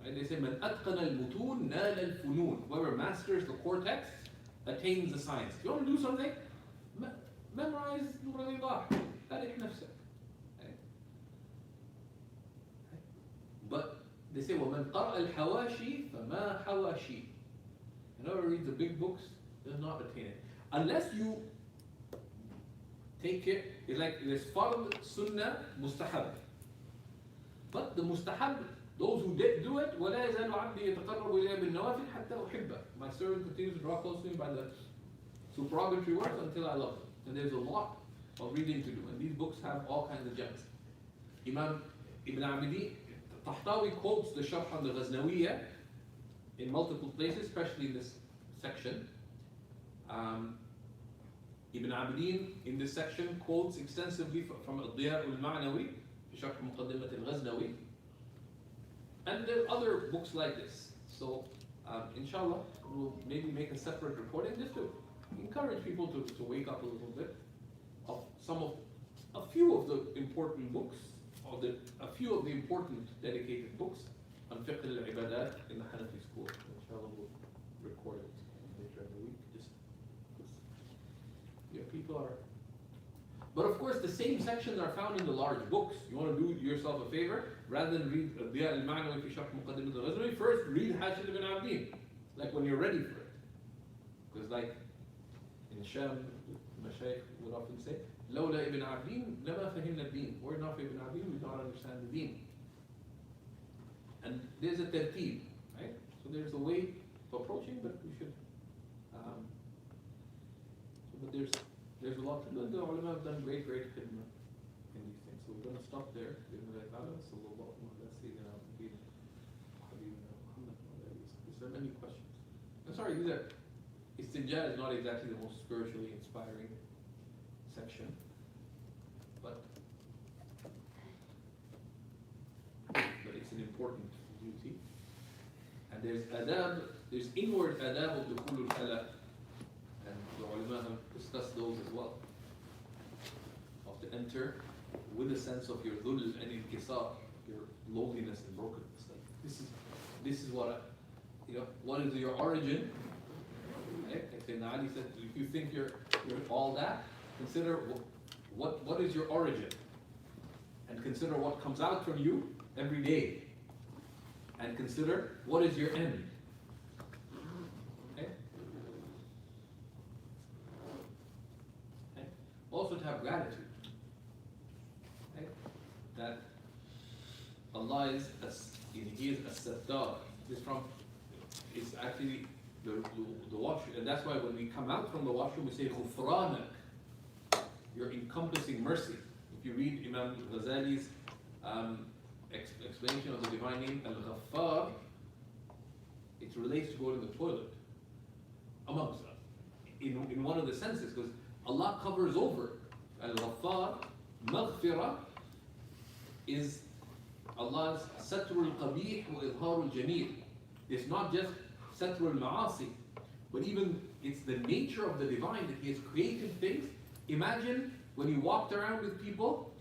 Right? They say, "Man atqana al-mutun nal al-funun." Whoever masters the core text attains the science. You want to do something? Memorize Nur al-Idah. Tarikh nafsak. But they say, وَمَنْ قَرْأَ الْحَوَاشِي فَمَا حَوَاشِي. Whoever reads the big books does not attain it. Unless you take it, it's like there's fard, sunnah, mustahab. But the mustahab, those who did do it, وَلَا يَزَالُ عَبْدِي يَتَقَرَّبُ إِلَيَّ بِالنَّوَافِلِ حَتَّى أُحِبَّهُ. My servant continues to draw close to me by the supererogatory words until I love him. And there's a lot of reading to do. And these books have all kinds of gems. Imam Ibn Abidi, Tahtawi quotes the Sharh on the Ghaznawiyya in multiple places, especially in this section. Ibn Abidin in this section quotes extensively from Al-Diya al-Ma'nawi, Sharh Muqaddimat al-Ghaznawi, and there are other books like this. So, inshallah, we'll maybe make a separate recording just to encourage people to wake up a little bit of a few of the important books, or a few of the important dedicated books on fiqh al-ibadat in the Hanafi school. Inshallah, we'll record it later in the week. Just yeah, people are. But of course, the same sections are found in the large books. You want to do yourself a favor, rather than read Diya al-Ma'nawi fi Sharh Muqaddimat al-Ghaznawi, first read Hashid ibn Abdin, like when you're ready for it. Because like in Sham, Mashaykh would often say, لولا ibn Abdin, لما فهمنا الدين. Were it not for Ibn Abdin, we do not understand the deen. And there's a tertib, right? So there's a way of approaching, but we should. But there's a lot to do. The ulama have done great khidmah in these things. So we're going to stop there. Is there any questions? I'm sorry, Istinja is not exactly the most spiritually inspiring section, but it's an important duty. And there's adab, there's inward adab of dukhul al-Falah, and the ulama have discussed those as well. Of to enter with a sense of your dhul and inkisar, your lowliness and brokenness. Like this is what what is your origin? Right? Sayyidina Ali said, if you think you're all that, consider what is your origin, and consider what comes out from you every day, and consider what is your end. Okay? Okay? Also to have gratitude, okay? That Allah is He is as-Sattar. It's actually the washroom, and that's why when we come out from the washroom, we say Ghufranak, your encompassing mercy. If you read Imam Ghazali's explanation of the divine name Al-Ghaffar, it relates to going to the toilet, amongst us, in one of the senses, because Allah covers over. Al-Ghaffar, Maghfirah, is Allah's Satrul Qabih wa Idharul Jameel. It's not just Satrul Ma'asi, but even it's the nature of the divine that He has created things. Imagine when you walked around with people,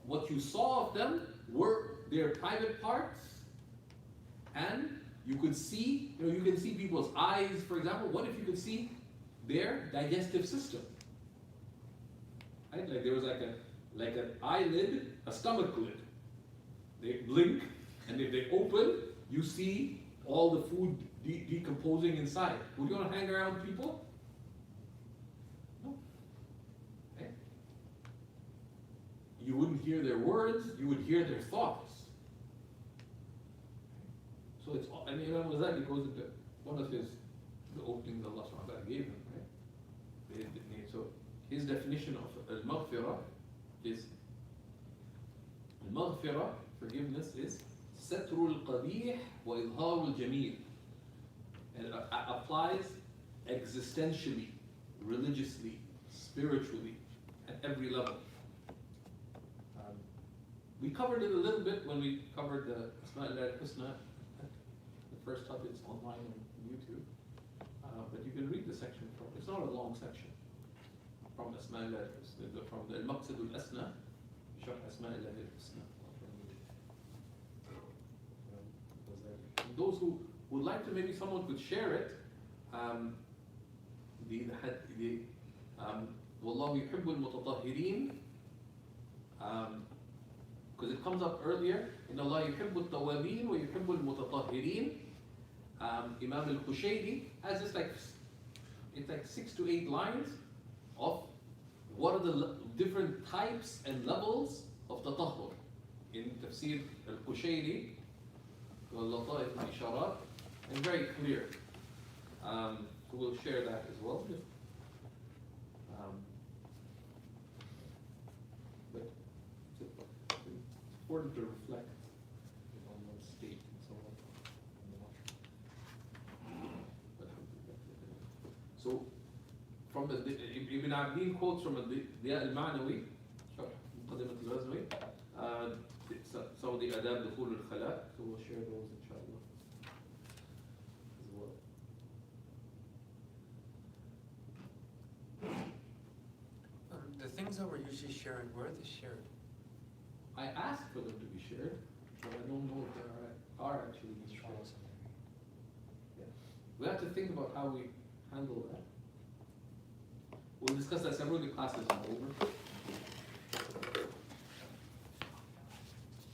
what you saw of them were their private parts, and you could see, you can see people's eyes, for example. What if you could see their digestive system? Right? Like there was like an eyelid, a stomach lid. They blink, and if they open, you see all the food decomposing inside. Would you want to hang around people? No. Okay. You wouldn't hear their words, you would hear their thoughts. So it's, I mean, Imam Ghazali goes into one of the openings Allah subhanahu wa ta'ala gave him, right? So his definition of al-maghfirah is, al-maghfirah, forgiveness, is Satrul Qabih wa Idharul Jameel. And it applies existentially, religiously, spiritually, at every level. We covered it a little bit when we covered the Asma al-Husna. The first topic is online on YouTube. but you can read the section from, it's not a long section, from Asma Allah, from the Al-Maqsid al-Asna, Sharh Asma Allah al-Husna. Those who would like to, maybe someone could share it, Wallahu yuhibbul mutatahhirin, because it comes up earlier, in Allah yuhibbul tawabin wa yuhibbul mutatahhirin. Imam al-Qushayri has this it's like 6 to 8 lines of what are the different types and levels of tatahhur. In Tafsir al-Qushayri, Al-Lata'if al-Isharat, and very clear. So we'll share that as well. But it's important to reflect on one's state and so on. So, from the Ibn Abdin quotes from Diya al-Ma'nawi, Muqaddimat al-Ghazwi, some of the adab dukhul al-khala, so we'll share those inshallah as well. The things that were usually shared, where are they shared? I asked for them to be shared, but I don't know if they are actually being shared. Yeah. We have to think about how we handle that. We'll discuss that separately. Classes are over.